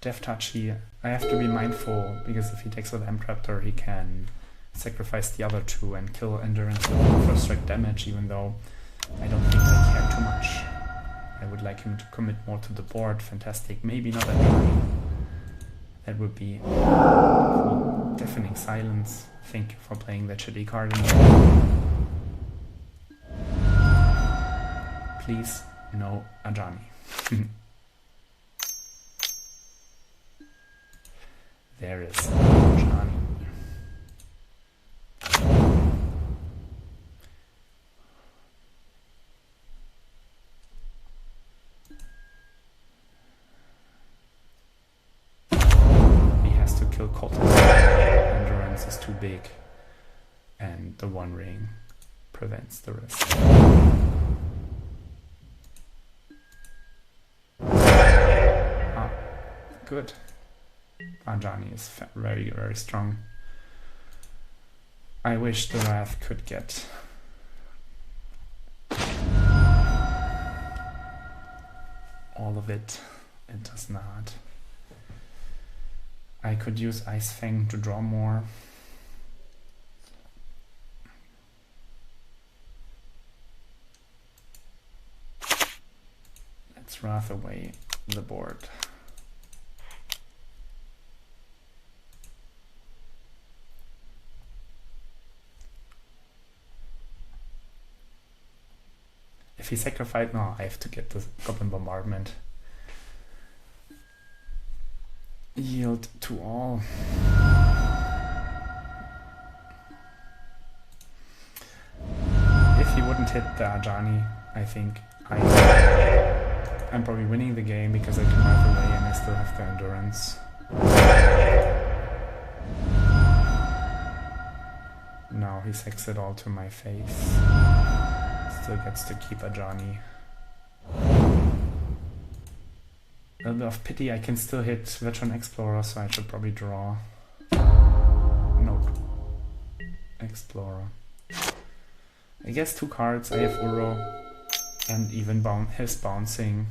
Death Touchy. I have to be mindful, because if he takes with Amtraptor, he can sacrifice the other two and kill Endurance with first strike damage, even though I don't think I care too much. I would like him to commit more to the board. Fantastic. Maybe not a Journey. That would be cool. Deafening Silence. Thank you for playing that shitty card. Please, no Ajani. There is Ajani. To kill Coatl. Endurance is too big, and the One Ring prevents the rest. Ah, good. Ajani is very, very strong. I wish the Wrath could get all of it. It does not. I could use Ice Fang to draw more. Let's Wrath away the board. If he sacrificed, no, I have to get the Goblin Bombardment. Yield to all. If he wouldn't hit the Ajani, I think I'm probably winning the game because I can Wrath away and I still have the Endurance. Now he sacks it all to my face. Still gets to keep Ajani. A little bit of pity, I can still hit Veteran Explorer, so I should probably draw. Nope. Explorer. I guess 2 cards, I have Uro, and even his bouncing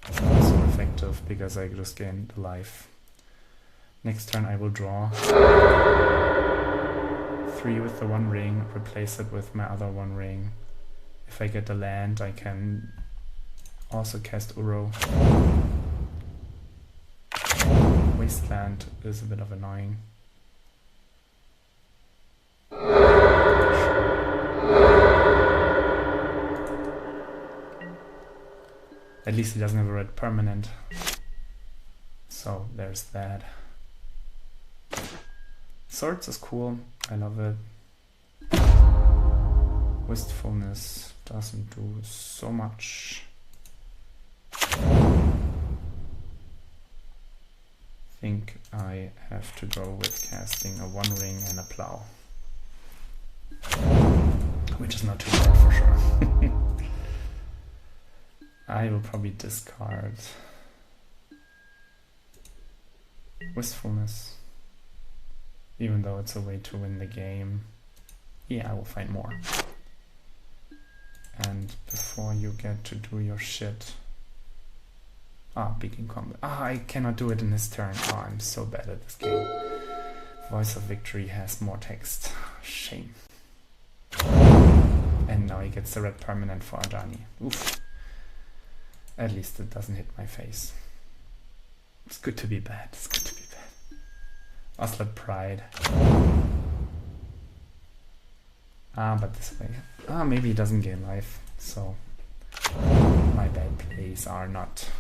is not so effective because I just gained life. Next turn I will draw 3 with the One Ring, replace it with my other One Ring. If I get the land, I can also cast Uro. Wasteland is a bit of annoying. At least he doesn't have a red permanent. So there's that. Swords is cool. I love it. Wistfulness doesn't do so much. I think I have to go with casting a One Ring and a Plow. Which is not too bad for sure. I will probably discard Wistfulness, even though it's a way to win the game. Yeah, I will find more. And before you get to do your shit... Ah, Begin Combat. Ah, I cannot do it in his turn. Oh, I'm so bad at this game. Voice of Victory has more text. Shame. And now he gets the red permanent for Ajani. Oof. At least it doesn't hit my face. It's good to be bad. It's good to be bad. Ocelot Pride. Ah, but this way. Ah, maybe he doesn't gain life. So my bad plays are not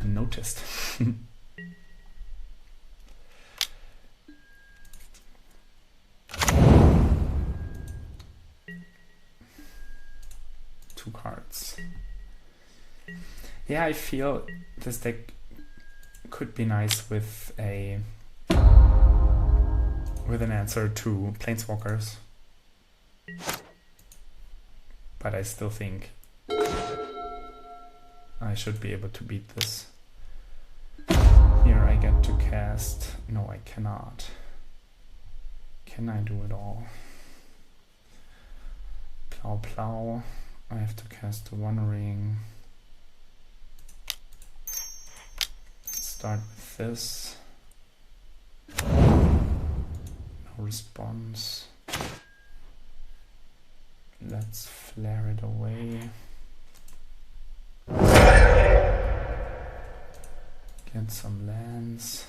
noticed. Yeah, I feel this deck could be nice with an answer to Planeswalkers. But I still think I should be able to beat this. Here I get to cast... No, I cannot. Can I do it all? Plow, plow. I have to cast one ring. Let's start with this. No response. Let's flare it away. Get some lands.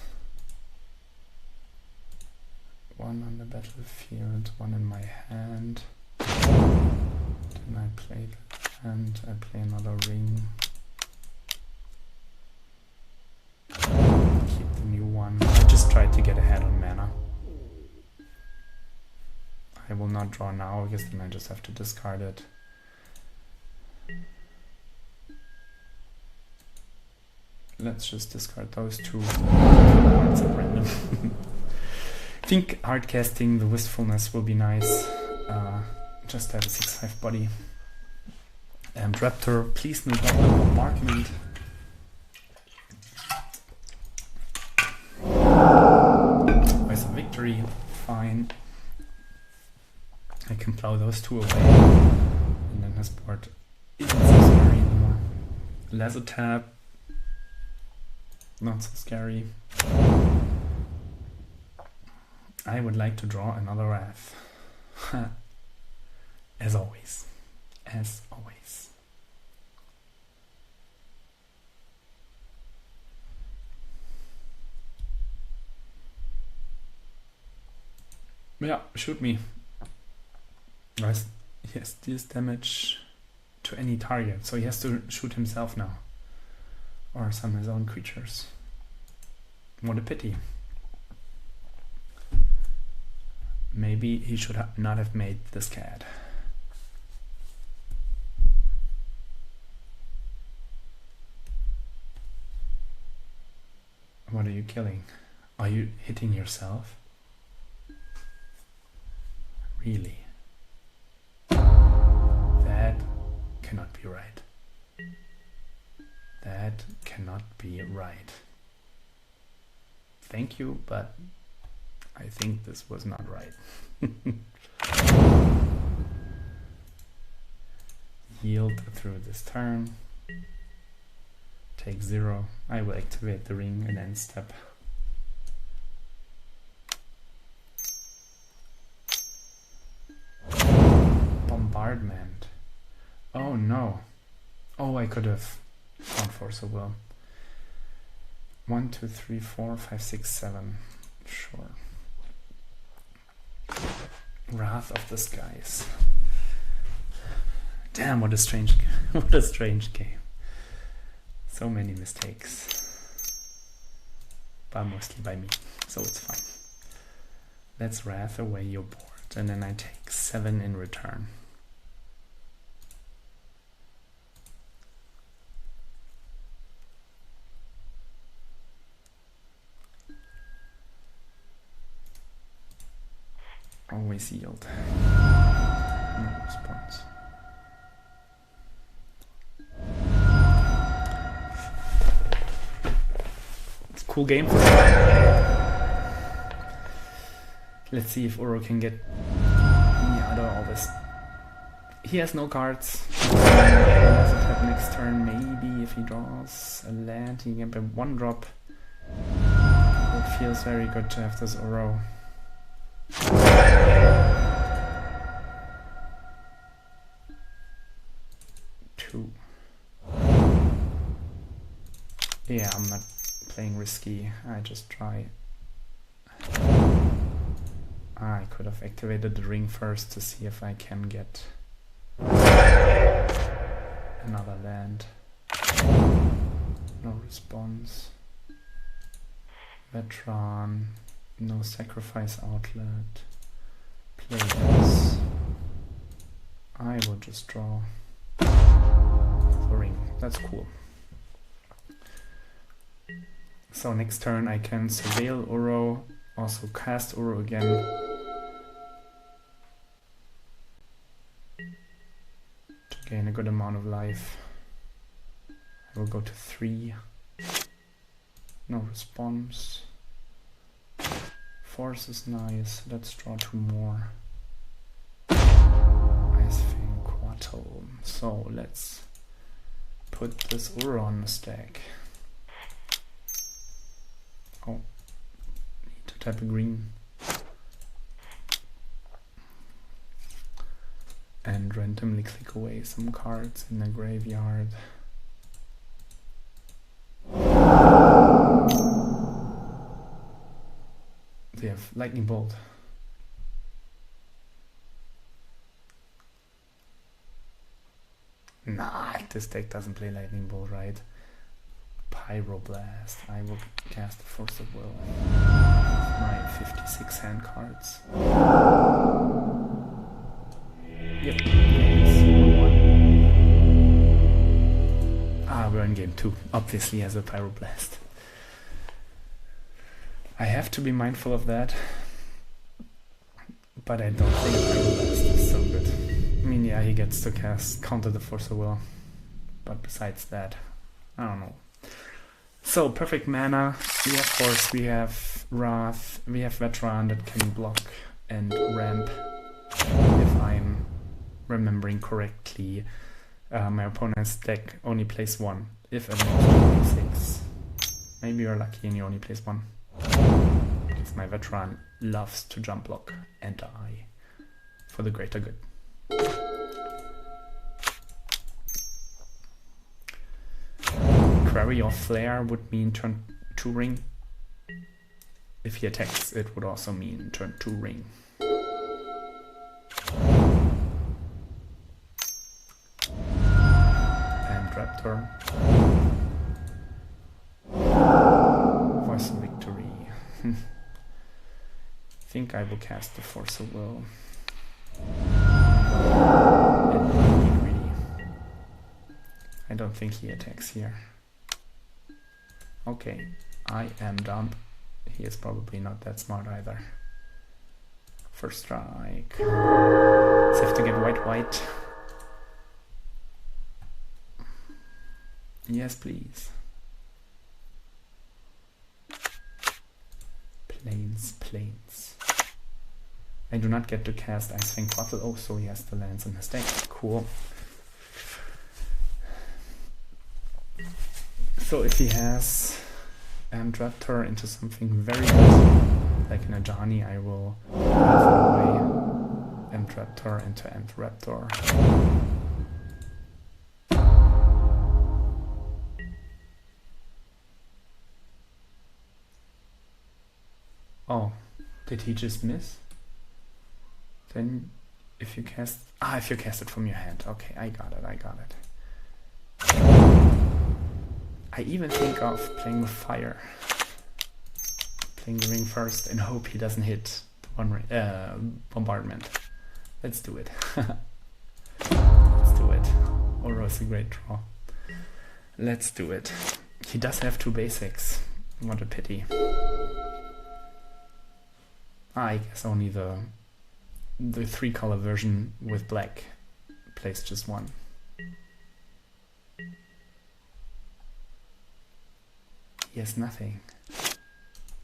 One on the battlefield, one in my hand. Then I play the land, I play another ring. Keep the new one. I just tried to get ahead on mana. I will not draw now because then I just have to discard it. Let's just discard those two. It's at random. I think hard casting the Wistfulness will be nice. Just have a 6/5 body. And Raptor, please no double bombardment. There's a victory, fine. I can plow those two away. And then his board isn't so scary anymore. Laser tap. Not so scary. I would like to draw another Wrath. As always. As always. Yeah, shoot me. Nice. He has deals damage to any target, so he has to shoot himself now. Or some of his own creatures. What a pity. Maybe he should not have made this cat. What are you killing? Are you hitting yourself? Really? That cannot be right. That cannot be right. Thank you, but I think this was not right. Yield through this turn. Take 0. I will activate the ring and end step. Bombardment. Oh no. Oh, I could have gone Force of Will. 1, 2, 3, 4, 5, 6, 7. Sure. Wrath of the Skies. Damn, what a strange game. So many mistakes. But mostly by me, so it's fine. Let's Wrath away your board, and then I take 7 in return. Always yield. No response. It's a cool game. Let's see if Uro can get me out of all this. He has no cards. He has a tap next turn, maybe if he draws a land, he can get a 1-drop. It feels very good to have this Uro. Yeah, I'm not playing risky. I just try. I could have activated the ring first to see if I can get another land. No response. Veteran. No sacrifice outlet. Play this. I will just draw the ring. That's cool. So next turn I can surveil Uro, also cast Uro again. To gain a good amount of life. I will go to 3. No response. Force is nice. Let's draw 2 more. Ice Fang Quartal. So let's put this Uro on the stack. Oh, need to tap a green. And randomly click away some cards in the graveyard. They have Lightning Bolt. Nah, this deck doesn't play Lightning Bolt, right? Pyroblast. I will cast the Force of Will. My 56 hand cards. Yep. Ah, we're in game 2. Obviously has a Pyroblast. I have to be mindful of that. But I don't think Pyroblast is so good. I mean, yeah, he gets to counter the Force of Will. But besides that, I don't know. So, perfect mana. We have Force, we have Wrath, we have Veteran that can block and ramp. If I'm remembering correctly, my opponent's deck only plays 1. If at most 6. Maybe you're lucky and you only plays 1. Because my Veteran loves to jump block and die for the greater good. Quarry or Flare would mean turn 2 ring. If he attacks, it would also mean turn 2 ring. And Raptor. Voice of Victory. I think I will cast the Force of Will. And greedy. I don't think he attacks here. Okay, I am dumb. He is probably not that smart either. First strike. Let's have to get white. Yes, please. Plains. I do not get to cast Ice Fang Quartal. Oh, so he has the lands in his deck. Cool. So if he has Raptor into something very good, like an Ajani, I will have away Raptor into Raptor. Oh, did he just miss? Then if you cast... Ah, if you cast it from your hand. Okay, I got it. I even think of playing with fire. Playing the ring first and hope he doesn't hit the bombardment. Let's do it. Let's do it. Uro is a great draw. Let's do it. He does have 2 basics. What a pity. I guess only the 3-color version with black plays just 1. He has nothing.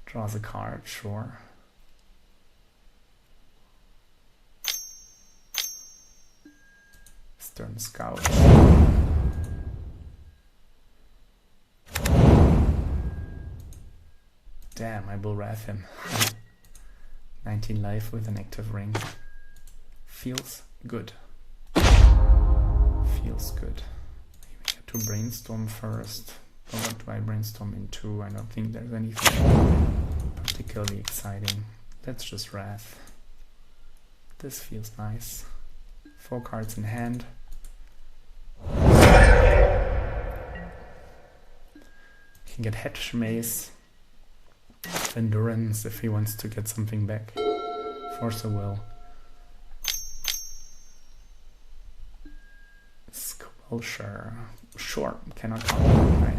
Draws a card, sure. Stern Scout. Damn, I will wrath him. 19 life with an active ring. Feels good. Feels good. Maybe we get to brainstorm first. But what do I brainstorm into? I don't think there's anything particularly exciting. Let's just wrath. This feels nice. 4 cards in hand. Can get Hedge Maze. Endurance if he wants to get something back. Force of Will. Squelcher. Sure, cannot counter that guy.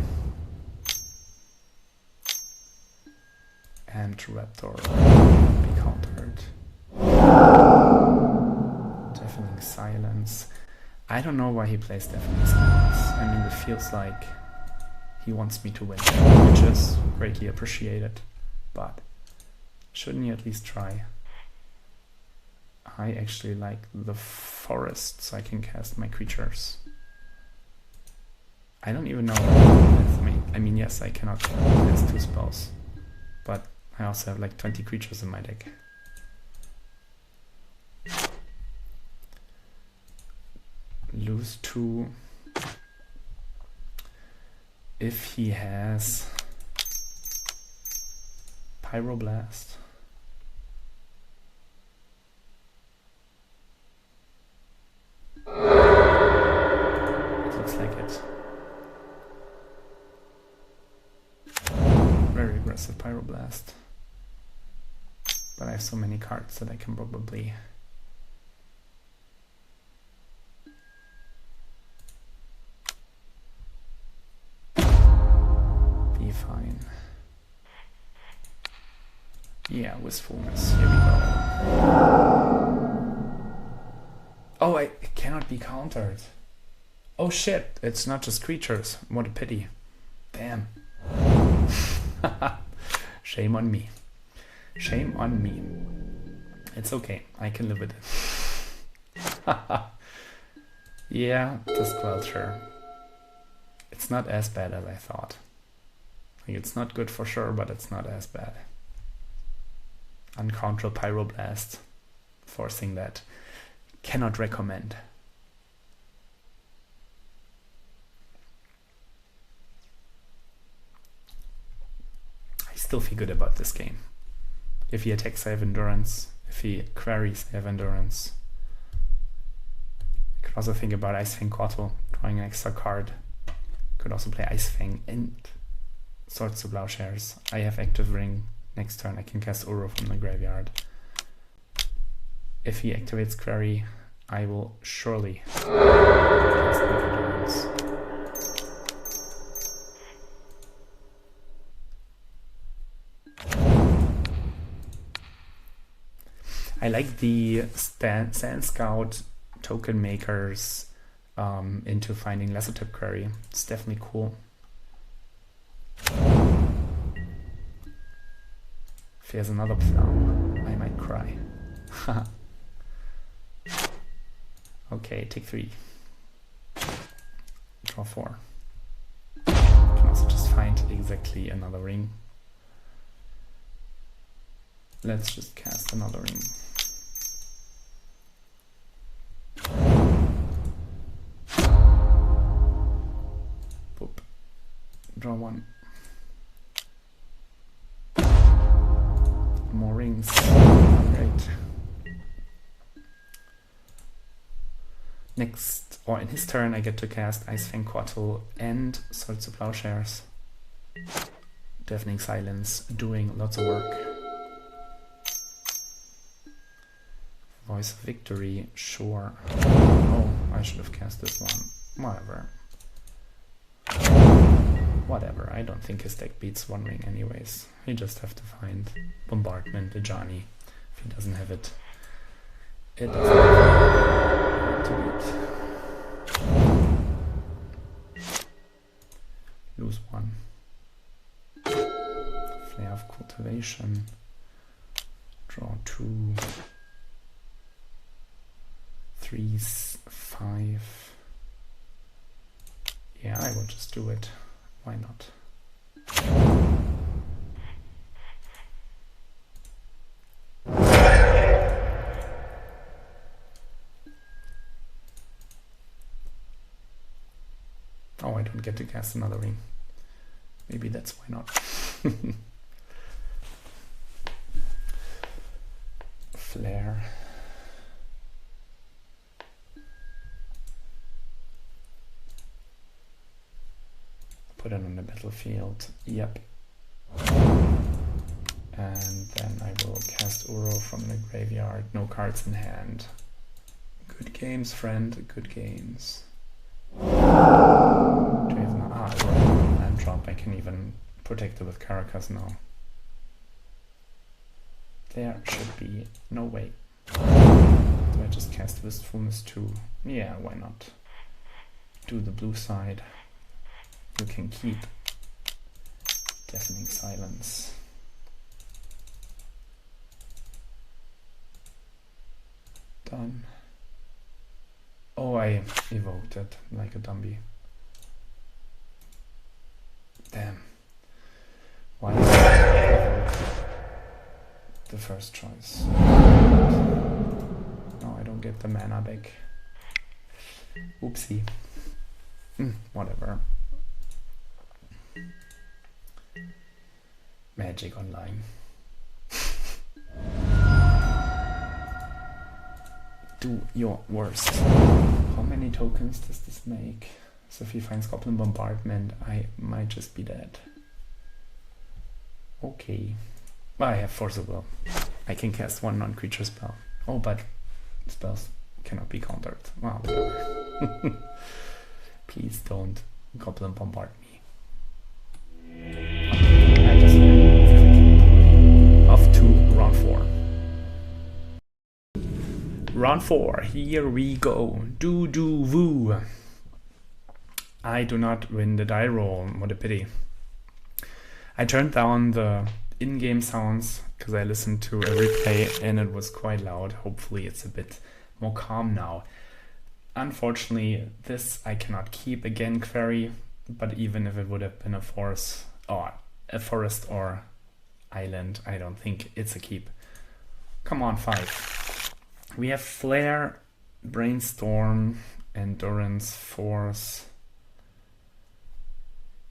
And Raptor be countered. Deafening Silence. I don't know why he plays Deafening Silence. I mean, it feels like he wants me to win, which is greatly appreciated. But shouldn't he at least try? I actually like the forest, so I can cast my creatures. I don't even know if I mean, yes, I cannot cast 2 spells, but I also have like 20 creatures in my deck. Lose 2. If he has Pyroblast. It looks like it. Very aggressive Pyroblast. But I have so many cards that I can probably be fine. Yeah, Wistfulness. Here we go. Oh, I cannot be countered. Oh shit, it's not just creatures. What a pity. Damn. Shame on me. Shame on me. It's okay, I can live with it. Yeah, Disquelcher. It's not as bad as I thought. Like, it's not good for sure, but it's not as bad. Uncounterable Pyroblast. Forcing that. Cannot recommend. I still feel good about this game. If he attacks, I have Endurance. If he Quarries, I have Endurance. I could also think about Ice Fang Quattle, drawing an extra card. Could also play Ice Fang and Swords to Plowshares. I have Active Ring. Next turn I can cast Uro from the graveyard. If he activates Quarry, I will surely cast Endurance. I like the Sand Scout token makers into finding lesser tip Quarry. It's definitely cool. If he has another plow, I might cry. Okay, take 3. Draw 4. Can also just find exactly another ring. Let's just cast another ring. Boop. Draw 1. More rings. Great. Next, or in his turn, I get to cast Ice Fang Quattle and Swords to Plowshares. Deafening Silence, doing lots of work. Voice of Victory, sure. Oh, I should have cast this one. Whatever. Whatever, I don't think his deck beats One Ring anyways. You just have to find Bombardment, Ajani. If he doesn't have it, it doesn't have to beat. Lose 1. Flare of Cultivation. Draw 2. 3, 5. Yeah, I will just do it. Why not? Oh, I don't get to cast another ring. Maybe that's why not. Flare. Put it on the battlefield. Yep. And then I will cast Uro from the graveyard. No cards in hand. Good games, friend. Good games. Do you have an land drop? I can even protect it with Caracas now. There should be no way. Do I just cast Wistfulness too? Yeah, why not? Do the blue side. You can keep Deafening Silence. Done. Oh, I evoked it like a dummy. Damn. Why did I evoke the first choice? No, I don't get the mana back. Oopsie. Whatever. Magic Online. Do your worst. How many tokens does this make? So if he finds Goblin Bombardment, I might just be dead. Okay. Well, I have Force of Will. I can cast one non-creature spell. Oh, but spells cannot be countered. Well, whatever. Please don't Goblin Bombard me. I just off to round 4. Round 4, here we go. Do-do-woo. I do not win the die roll. What a pity. I turned down the in-game sounds because I listened to a replay and it was quite loud. Hopefully it's a bit more calm now. Unfortunately, this I cannot keep again, Quarry, but even if it would have been a forest or island, I don't think it's a keep. Come on, 5. We have Flare, Brainstorm, Endurance, Force.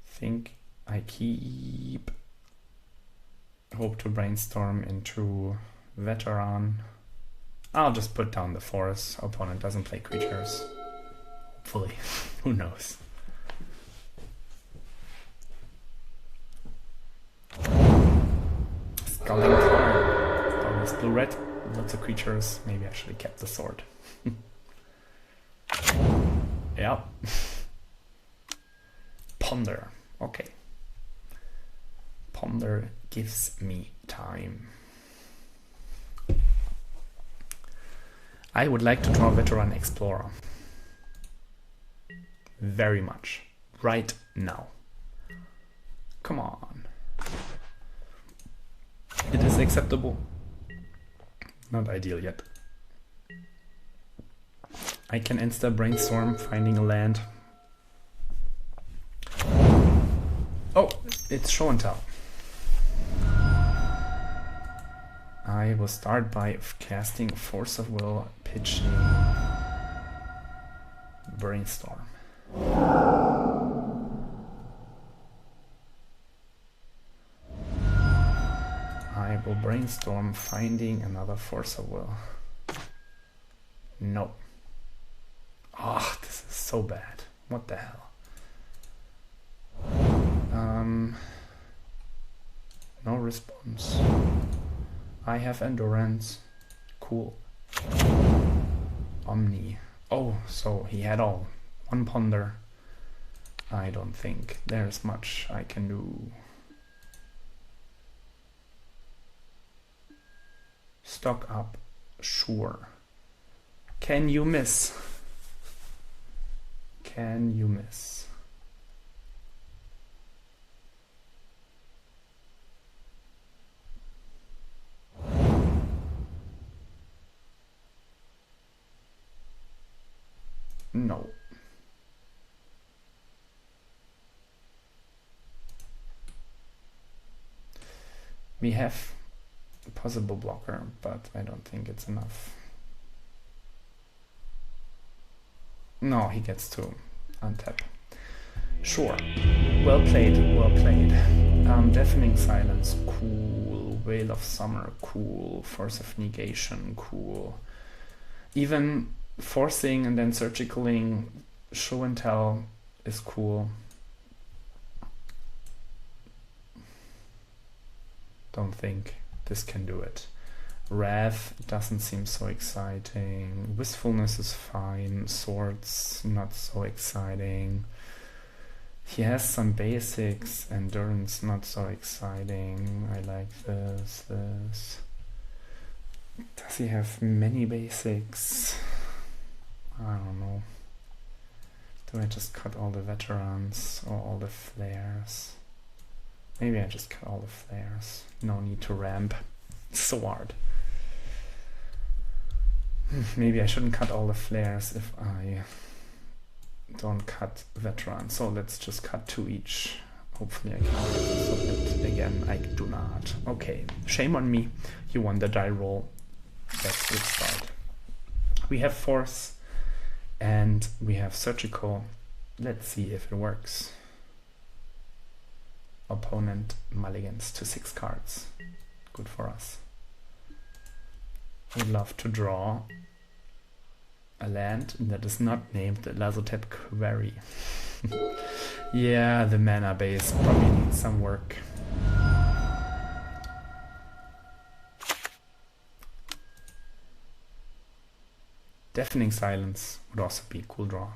Think I keep. Hope to Brainstorm into Veteran. I'll just put down the Force. Opponent doesn't play creatures. Hopefully. Who knows? Scalding Tarn. Always blue-red. Lots of creatures. Maybe I should have kept the sword. Yeah. Ponder. Okay. Ponder gives me time. I would like to draw Veteran Explorer. Very much. Right now. Come on. It is acceptable. Not ideal yet. I can insta Brainstorm, finding a land. Oh, it's show and tell. I will start by casting Force of Will, pitching Brainstorm. I will Brainstorm, finding another Force of Will. No. Oh, this is so bad. What the hell? No response. I have Endurance. Cool. Omni. Oh, so he had all. One Ponder. I don't think there's much I can do. Stock up. Sure. Can you miss? Can you miss? No. We have a possible blocker, but I don't think it's enough. No, he gets to untap. Sure. Well played, well played. Deafening Silence, cool. Veil of Summer, cool. Force of Negation, cool. Even forcing and then surgicaling show and tell is cool. Don't think this can do it. Wrath doesn't seem so exciting. Wistfulness is fine. Swords not so exciting. He has some basics. Endurance not so exciting. I like this. Does he have many basics? I don't know. Do I just cut all the veterans or all the flares? Maybe I just cut all the flares. No need to ramp. It's so hard. Maybe I shouldn't cut all the flares if I don't cut veterans. So let's just cut 2 each. Hopefully I can submit again. I do not. Okay, shame on me. You won the die roll. That's a good start. We have Force and we have Surgical. Let's see if it works. Opponent mulligans to 6 cards. Good for us. Would love to draw a land that is not named Eldrazi Quarry. Yeah, the mana base probably needs some work. Deafening Silence would also be a cool draw,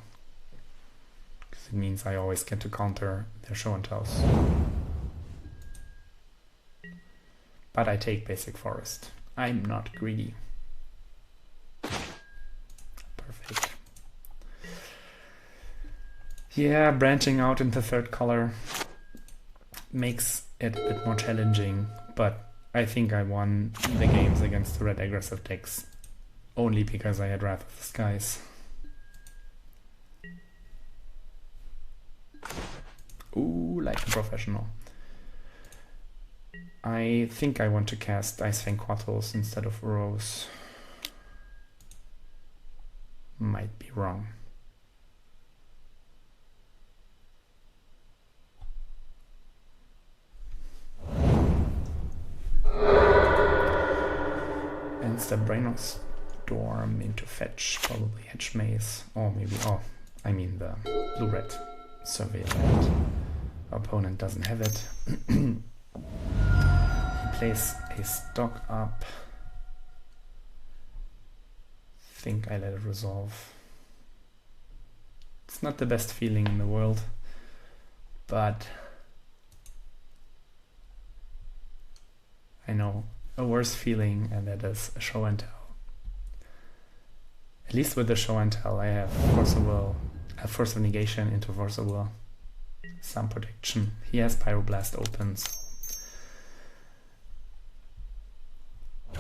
because it means I always get to counter their show and tells. But I take Basic Forest. I'm not greedy. Perfect. Yeah, branching out into 3rd color makes it a bit more challenging, but I think I won the games against the red aggressive decks only because I had Wrath of the Skies. Ooh, like a professional. I think I want to cast Icefang Quattles instead of Rose. Might be wrong. And step Brainstorm into fetch, probably Hedge Maze, or maybe, oh, I mean the blue-red Surveillance. Opponent doesn't have it. Place a stock up. Think I let it resolve. It's not the best feeling in the world, but I know a worse feeling, and that is a show and tell. At least with the show and tell, I have Force of Will, Force of Negation into Force of Will, some protection. He has Pyroblast open, so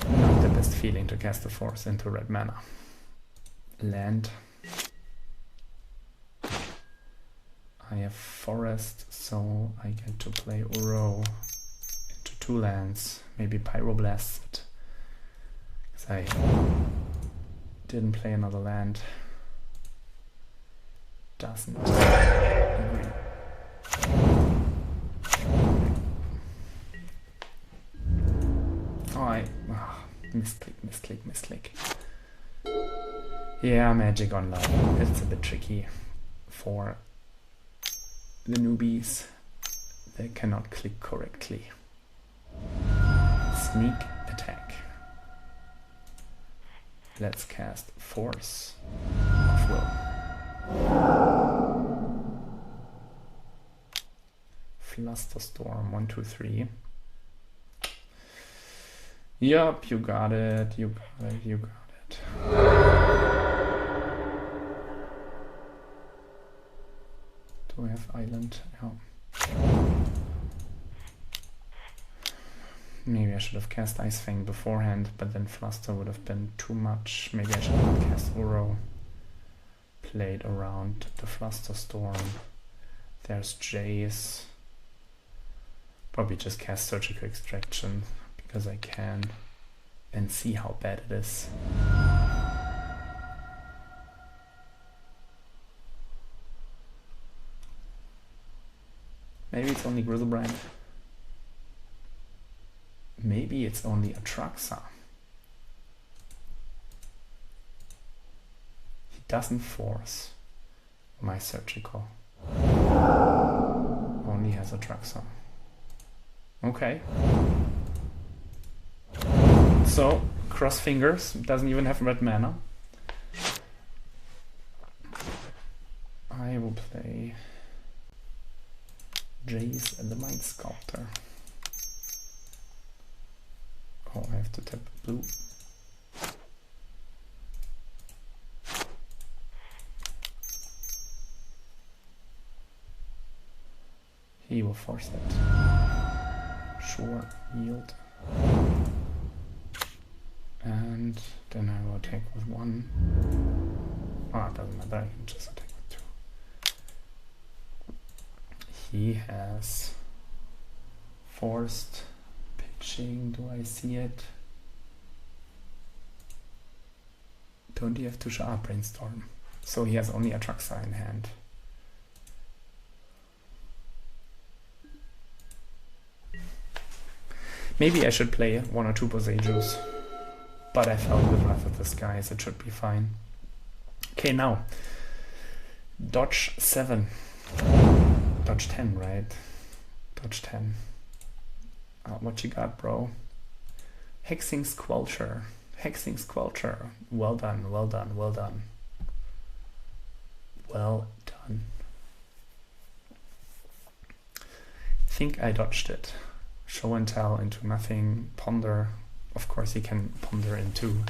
not the best feeling to cast a Force into red mana. Land. I have Forest, so I get to play Uro into 2 lands, maybe Pyroblast it, because I didn't play another land. Doesn't agree. Misclick. Yeah, Magic Online. It's a bit tricky for the newbies. They cannot click correctly. Sneak attack. Let's cast Force of Will. Flusterstorm, 1, 2, 3. Yup, you got it. Do we have island? Oh. Maybe I should have cast Icefang beforehand, but then Fluster would have been too much. Maybe I should have cast Uro. Played around the Flusterstorm. There's Jace. Probably just cast Surgical Extraction because I can, and see how bad it is. Maybe it's only Grizzlebrand. Maybe it's only Atraxa. He doesn't force my Surgical. Only has Atraxa. Okay. So, cross fingers, doesn't even have red mana. I will play Jace and the Mind Sculptor. Oh, I have to tap blue. He will force it. Sure, yield. And then I will attack with 1. Oh, it doesn't matter, I can just attack with 2. He has forced pitching. Do I see it? Don't you have to show up brainstorm? So he has only a Atraxa in hand. Maybe I should play 1 or 2 Bosejus, but I felt with Wrath of the Skies it should be fine. Okay, now dodge 7, dodge 10, right? Dodge 10. What you got, bro? Hexing Squelcher. Hexing Squelcher. Well done, well done, well done. Well done. Think I dodged it. Show and tell into nothing. Ponder. Of course, you can ponder into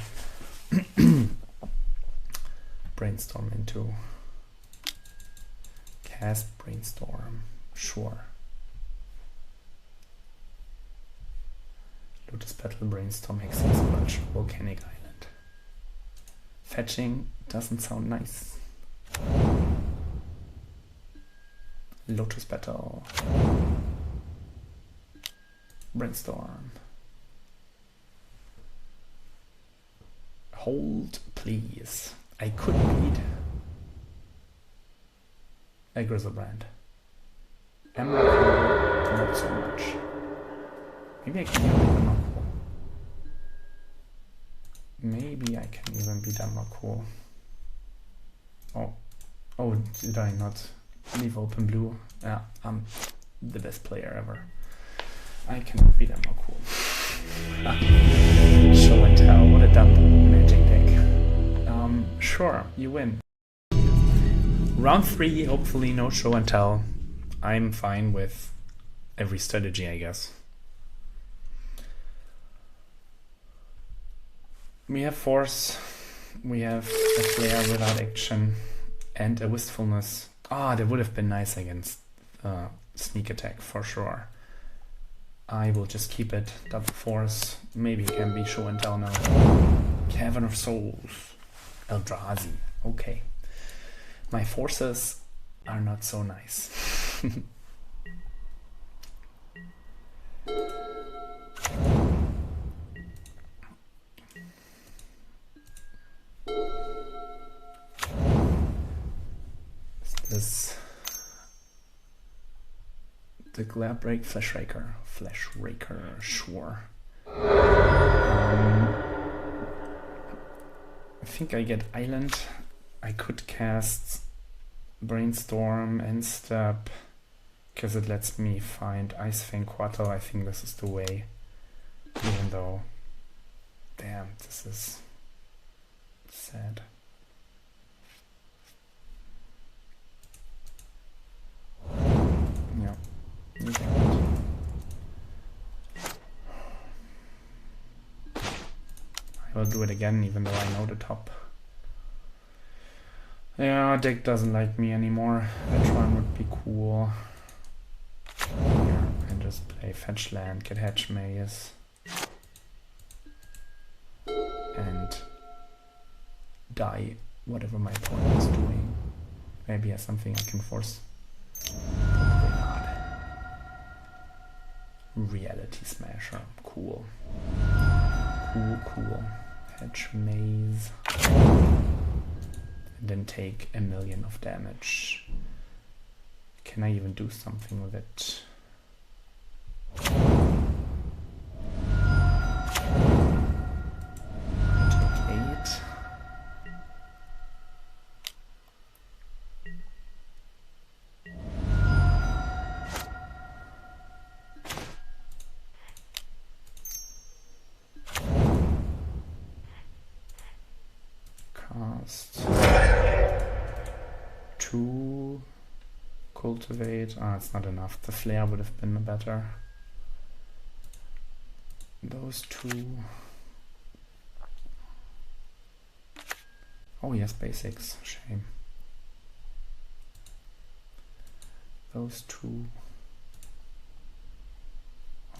brainstorm into cast brainstorm. Sure. Lotus Petal, brainstorm, hexing squelch, volcanic island. Fetching doesn't sound nice. Lotus Petal. Brainstorm. Hold, please. I could beat a Grizzlebrand. Emrakul, not so much. Maybe I can even beat Emrakul. Maybe I can even beat Emrakul. Oh, did I not leave open blue? Yeah, I'm the best player ever. I cannot beat Emrakul. Show and tell, what a dumb magic deck. Sure, you win. Round 3, hopefully no show and tell. I'm fine with every strategy, I guess. We have force, we have a flare without action, and a wistfulness. Ah, that would have been nice against sneak attack for sure. I will just keep it. Double force. Maybe it can be show and tell now. Cavern of Souls. Eldrazi. Okay. My forces are not so nice. Is this the Glare Break? Flash Raker. Flash Raker, sure. I think I get Island. I could cast Brainstorm and Step because it lets me find Ice Fang Quattro. I think this is the way. Even though, damn, this is sad. Yeah. I will do it again, even though I know the top. Yeah, deck doesn't like me anymore. That one would be cool. Yeah, and just play fetch land, get Hedge Maze, and die whatever my opponent is doing. Maybe has something I can force. Probably not. Reality Smasher, cool. Cool. Hedge Maze. And then take 1,000,000 of damage. Can I even do something with it? I take 8. Cast 2, cultivate. Ah, it's not enough. The flare would have been better. Those 2. Oh yes, basics. Shame. Those 2.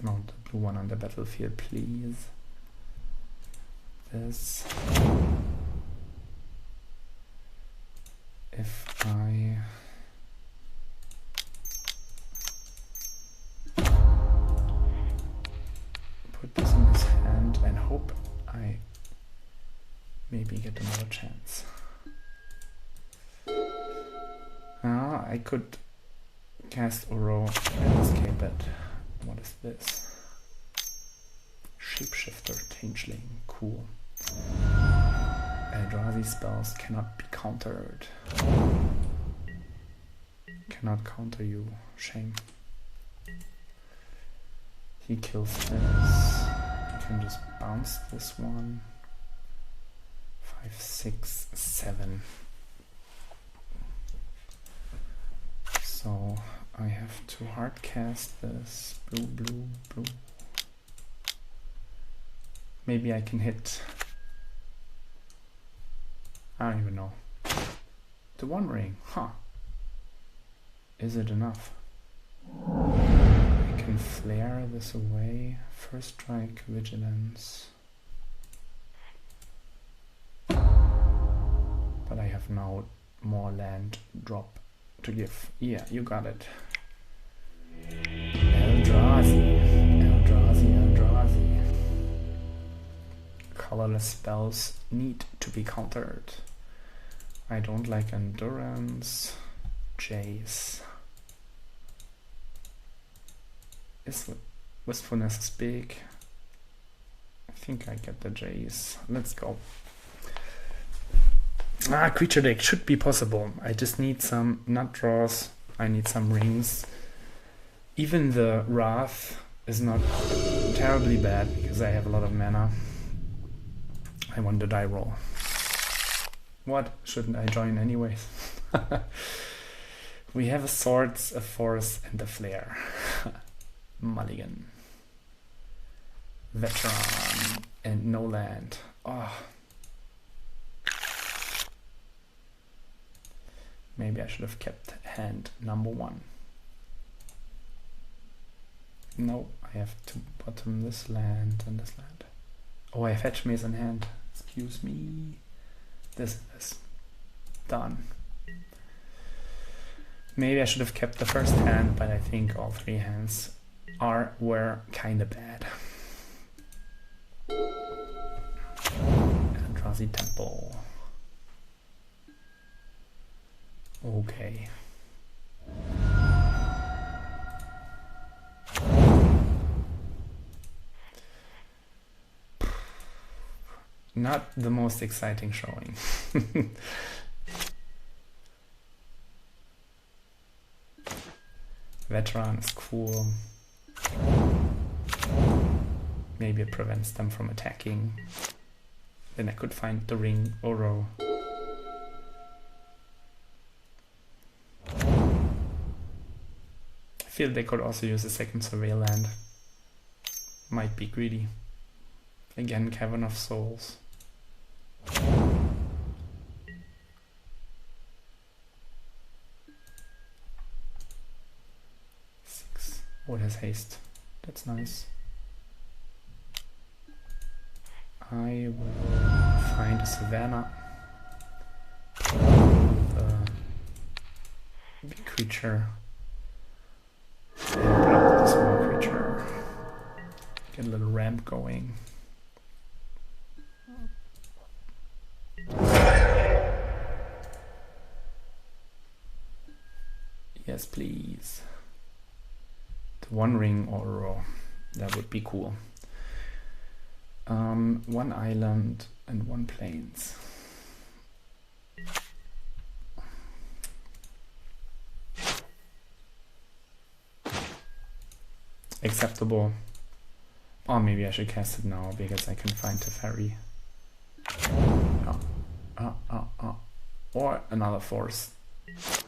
No, the blue one on the battlefield, please. This. If I put this in his hand and hope I maybe get another chance. I could cast Uro and escape it. What is this? Shapeshifter, Changeling, cool. Eldrazi spells cannot be countered. Cannot counter you, shame. He kills this. I can just bounce this one. 5, 6, 7. So I have to hard cast this. Blue, blue, blue. Maybe I can hit. I don't even know. The One Ring, huh? Is it enough? I can flare this away. First strike, vigilance. But I have now more land drop to give. Yeah, you got it. Eldrazi. Eldrazi, Eldrazi. Colorless spells need to be countered. I don't like Endurance. Jace. Wistfulness is big. I think I get the Jace. Let's go. Creature deck should be possible. I just need some nut draws. I need some rings. Even the Wrath is not terribly bad because I have a lot of mana. I want the die roll. What? Shouldn't I join anyways? We have a Swords, a Force, and a Flare. Mulligan. Veteran. And no land. Oh. Maybe I should have kept hand number 1. No, I have to bottom this land and this land. Oh, I have Fetch Maze in hand. Excuse me. This is done. Maybe I should have kept the first hand, but I think all 3 hands were kinda bad. Eldrazi Temple. Okay. Not the most exciting showing. Veteran is cool. Maybe it prevents them from attacking. Then I could find the ring Uro. I feel they could also use a second surveil land. Might be greedy. Again, Cavern of Souls. 6. Oh, it has haste. That's nice. I will find a Savannah. Big creature. And block the small creature. Get a little ramp going. Yes, please. The One Ring Oro. That would be cool. 1 island and 1 plains. Acceptable. Or maybe I should cast it now because I can find Teferi. Or another force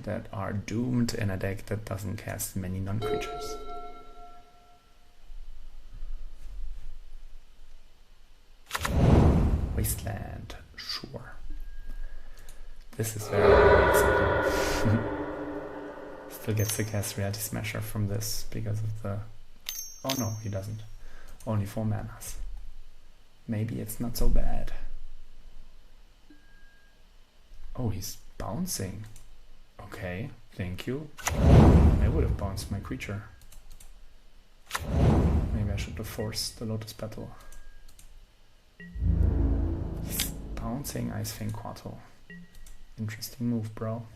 that are doomed in a deck that doesn't cast many non-creatures. Wasteland, sure. This is very exciting. Still gets to cast Reality Smasher from this because of the... Oh no, he doesn't. Only 4 manas. Maybe it's not so bad. Oh, he's bouncing. Okay, thank you. I would have bounced my creature. Maybe I should have forced the Lotus Petal. He's bouncing Ice Fang Quartal. Interesting move, bro.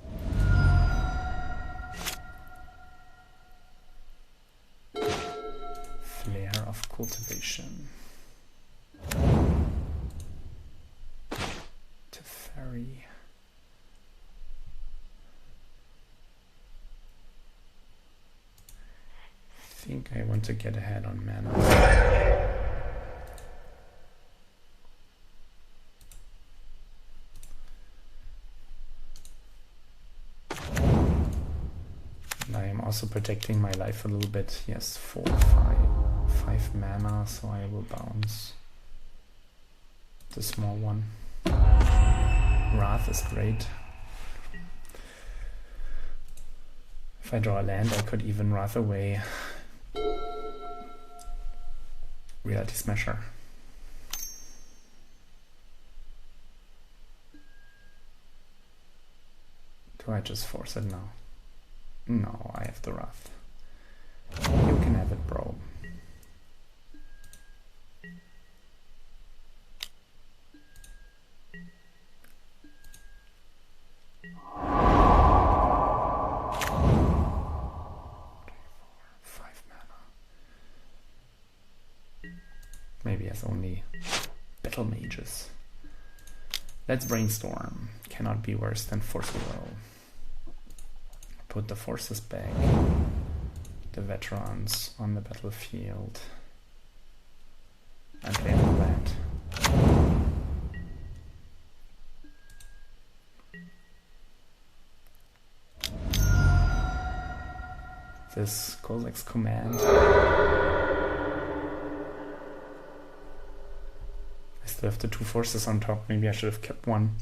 Flare of Cultivation. Teferi. I think I want to get ahead on mana. And I am also protecting my life a little bit. Yes, 5 mana, so I will bounce the small one. Wrath is great. If I draw a land, I could even Wrath away Reality Smasher. Do I just force it now? No, I have the Wrath. You can have it, bro. Maybe has only battle mages. Let's brainstorm. Cannot be worse than Force Will. Put the forces back. The veterans on the battlefield. And play the land. This Kozak's command. I still have the 2 forces on top. Maybe I should have kept one.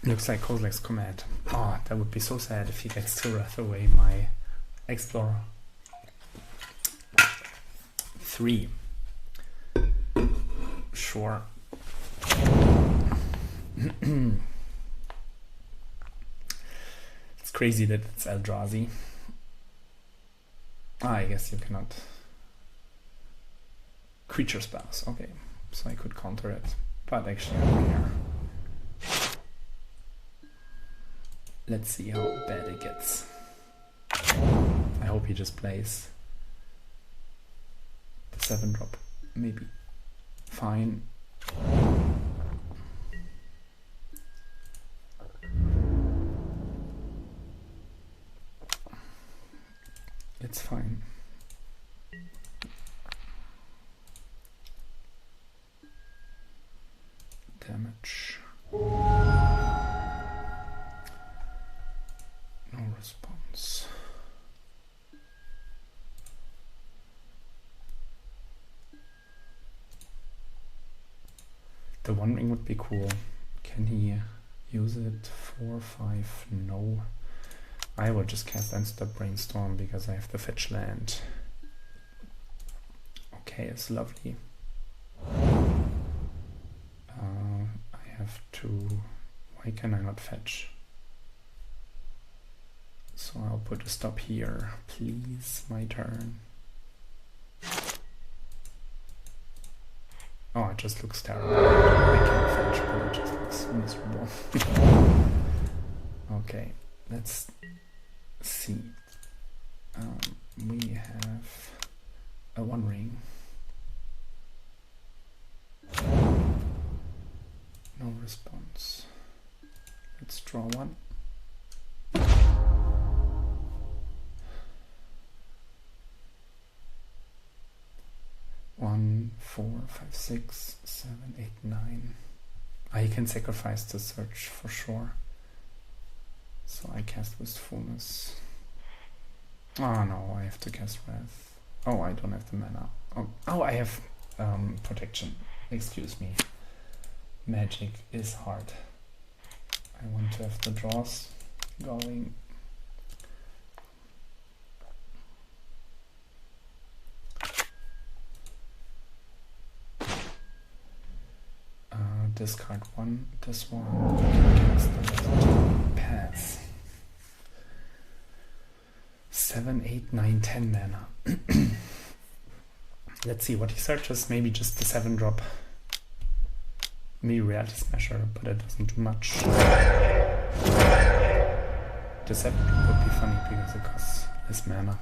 Looks like Kozak's command. Oh, that would be so sad if he gets to wrath away my Explorer. 3. Sure. It's crazy that it's Eldrazi. I guess you cannot. Creature spells. Okay, so I could counter it, but actually I don't care. Let's see how bad it gets. I hope he just plays the 7-drop. Maybe. Fine. It's fine. Damage. No response. The One Ring would be cool. Can he use it? 4, 5, no. I will just cast Unstop Brainstorm because I have the fetch land. Okay, it's lovely. I have to... Why can I not fetch? So I'll put a stop here. Please, my turn. Oh, it just looks terrible. I can't fetch, but it just looks miserable. Okay, let's see. We have a One Ring. No response. Let's draw one. 1, 4, 5, 6, 7, 8, 9. I can sacrifice the search for sure. So I cast Wistfulness. Oh no, I have to cast Wrath. Oh, I don't have the mana. Oh, I have protection. Excuse me. Magic is hard. I want to have the draws going. discard one, this one, pass. 7, 8, 9, 10 mana. Let's see what he searches. Maybe just the 7-drop. Maybe Reality Smasher, but it doesn't do much. The 7 would be funny because it costs less mana.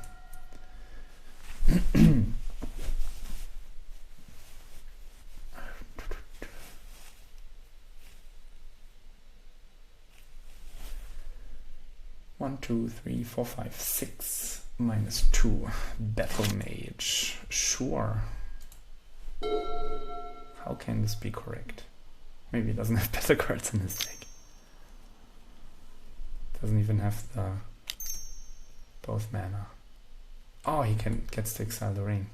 1, 2, 3, 4, 5, 6 minus 2. Battle Mage. Sure. How can this be correct? Maybe it doesn't have better cards in his deck. Doesn't even have the both mana. Oh, he gets to exile the ring.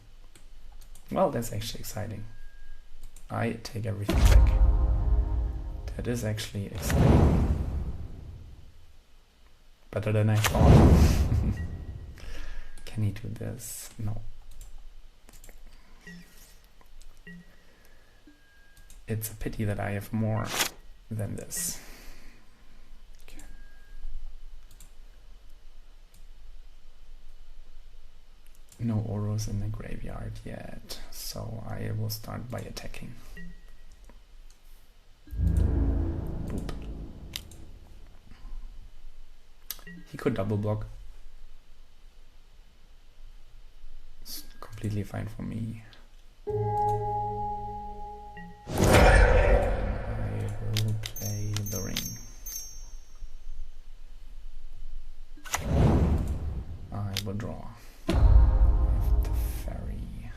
Well, that's actually exciting. I take everything back. That is actually exciting. Better than I thought. Can he do this? No. It's a pity that I have more than this. Okay. No Oros in the graveyard yet, so I will start by attacking. Boop. He could double block. It's completely fine for me. I will play the ring. I will draw. I have Teferi.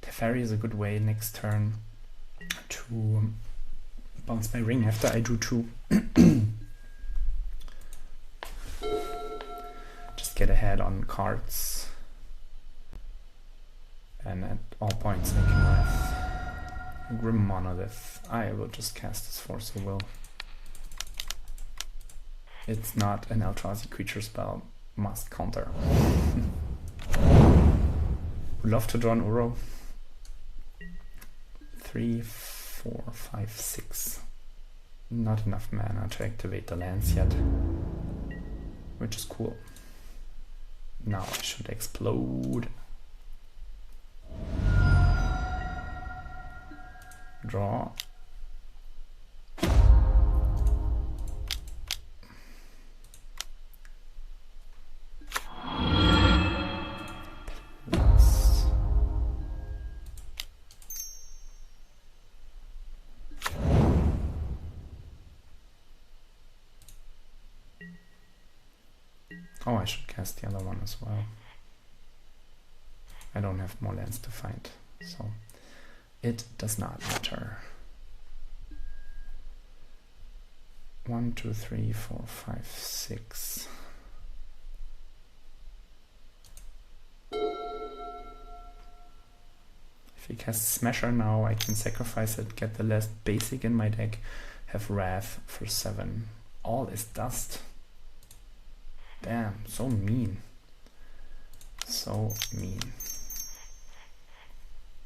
Teferi is a good way next turn to bounce my ring after I drew 2. Just get ahead on cards. And at all points I can have Grim Monolith. I will just cast this Force of Will. It's not an Eldrazi creature spell. Must counter. Would love to draw an Uro. 3, 4, 5, 6. Not enough mana to activate the lands yet. Which is cool. Now I should explode. Draw. Plus. Oh, I should cast the other one as well. I don't have more lands to find, so it does not matter. 1, 2, 3, 4, 5, 6. If he casts Smasher now, I can sacrifice it, get the last basic in my deck, have Wrath for 7. All is dust. Damn, so mean. So mean.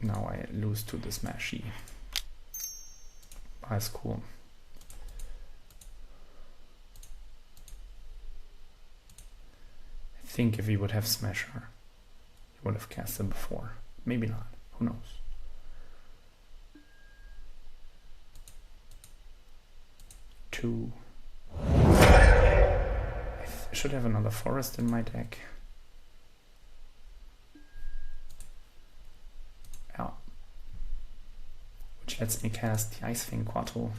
Now I lose to the Smashy. That's cool. I think if he would have Smasher, he would have cast it before. Maybe not. Who knows? Two. I should have another forest in my deck. Yeah. Which lets me cast the Ice Fang Quattro.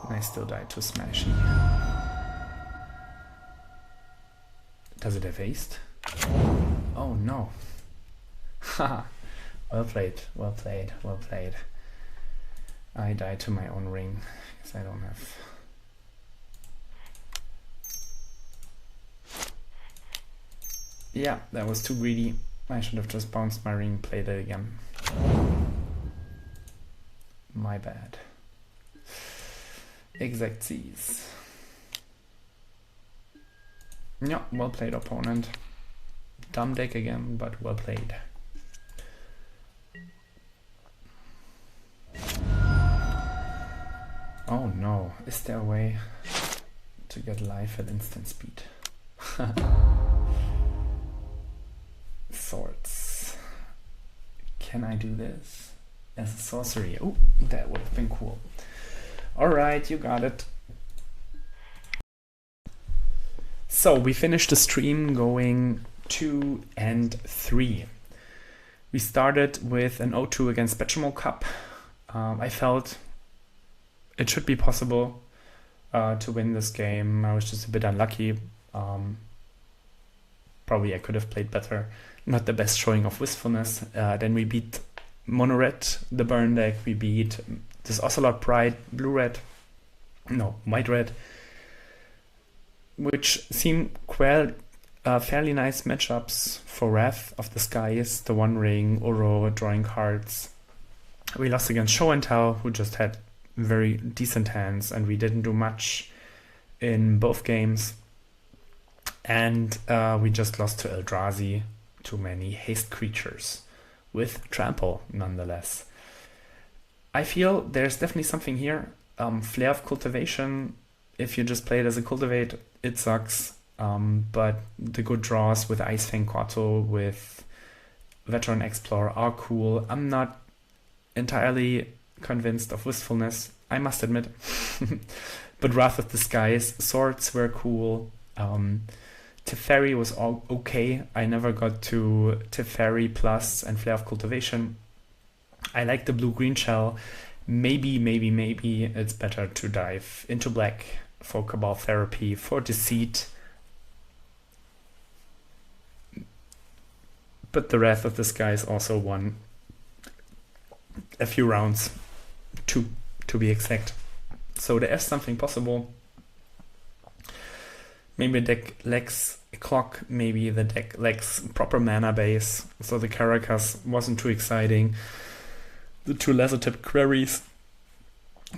And I still die to Smashy. Does it have haste? Oh no. Haha. Well played, well played, well played. I died to my own ring because I don't have. Yeah, that was too greedy. I should have just bounced my ring, played it again. My bad. Exact Z's. Yeah, well played opponent. Dumb deck again, but well played. Oh no, is there a way to get life at instant speed? Swords. Can I do this as a sorcery? Oh, that would have been cool. Alright, you got it. So we finished the stream going 2 and 3. We started with an 0-2 against BG Cub. I felt it should be possible to win this game. I was just a bit unlucky. Probably I could have played better. Not the best showing of Wistfulness. Then we beat Mono Red, the burn deck. We beat this Ocelot Pride, Blue Red, no, White Red, which seem fairly nice matchups for Wrath of the Skies, the One Ring, Uro, drawing cards. We lost against Show and Tell, who just had very decent hands, and we didn't do much in both games. And we just lost to Eldrazi, too many haste creatures, with Trample nonetheless. I feel there's definitely something here. Flare of Cultivation, if you just play it as a Cultivate, it sucks. But the good draws with Ice Fang Quarto, with Veteran Explorer are cool. I'm not entirely convinced of Wistfulness, I must admit. But Wrath of the Skies, Swords were cool. Teferi was all okay. I never got to Teferi Plus and Flare of Cultivation. I like the blue-green shell. Maybe it's better to dive into black for Cabal Therapy, for Deceit. But the Wrath of the Skies also won a few rounds, 2 to be exact. So there is something possible. Maybe the deck lacks a clock, maybe the deck lacks proper mana base, so the Caracas wasn't too exciting. The 2 lesser-tipped Quarries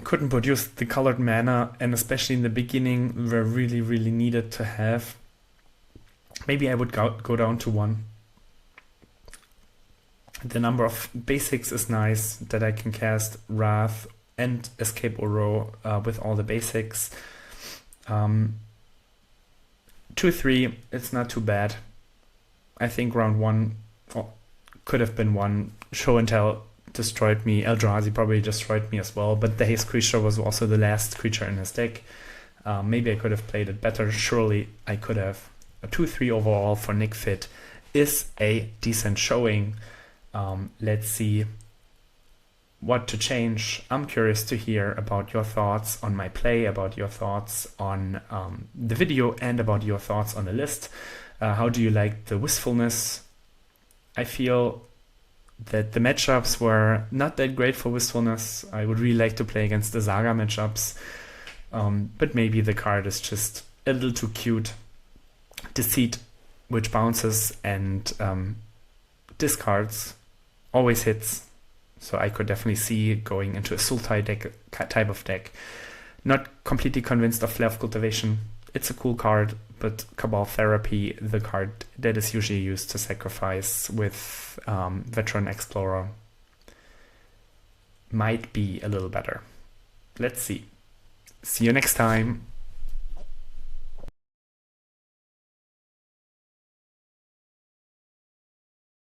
couldn't produce the colored mana, and especially in the beginning were really needed to have. Maybe I would go down to 1. The number of basics is nice, that I can cast Wrath and Escape Uro with all the basics. 2-3, it's not too bad. I think round 1 could have been 1. Show and Tell destroyed me. Eldrazi probably destroyed me as well, but the haste creature was also the last creature in his deck. Maybe I could have played it better. Surely I could have. A 2-3 overall for Nic Fit is a decent showing. Let's see what to change. I'm curious to hear about your thoughts on my play, about your thoughts on the video, and about your thoughts on the list. How do you like the Wistfulness? I feel that the matchups were not that great for Wistfulness. I would really like to play against the Saga matchups, but maybe the card is just a little too cute. Deceit, which bounces and discards, always hits. So I could definitely see going into a Sultai deck, type of deck. Not completely convinced of Flare of Cultivation. It's a cool card, but Cabal Therapy, the card that is usually used to sacrifice with Veteran Explorer, might be a little better. Let's see. See you next time.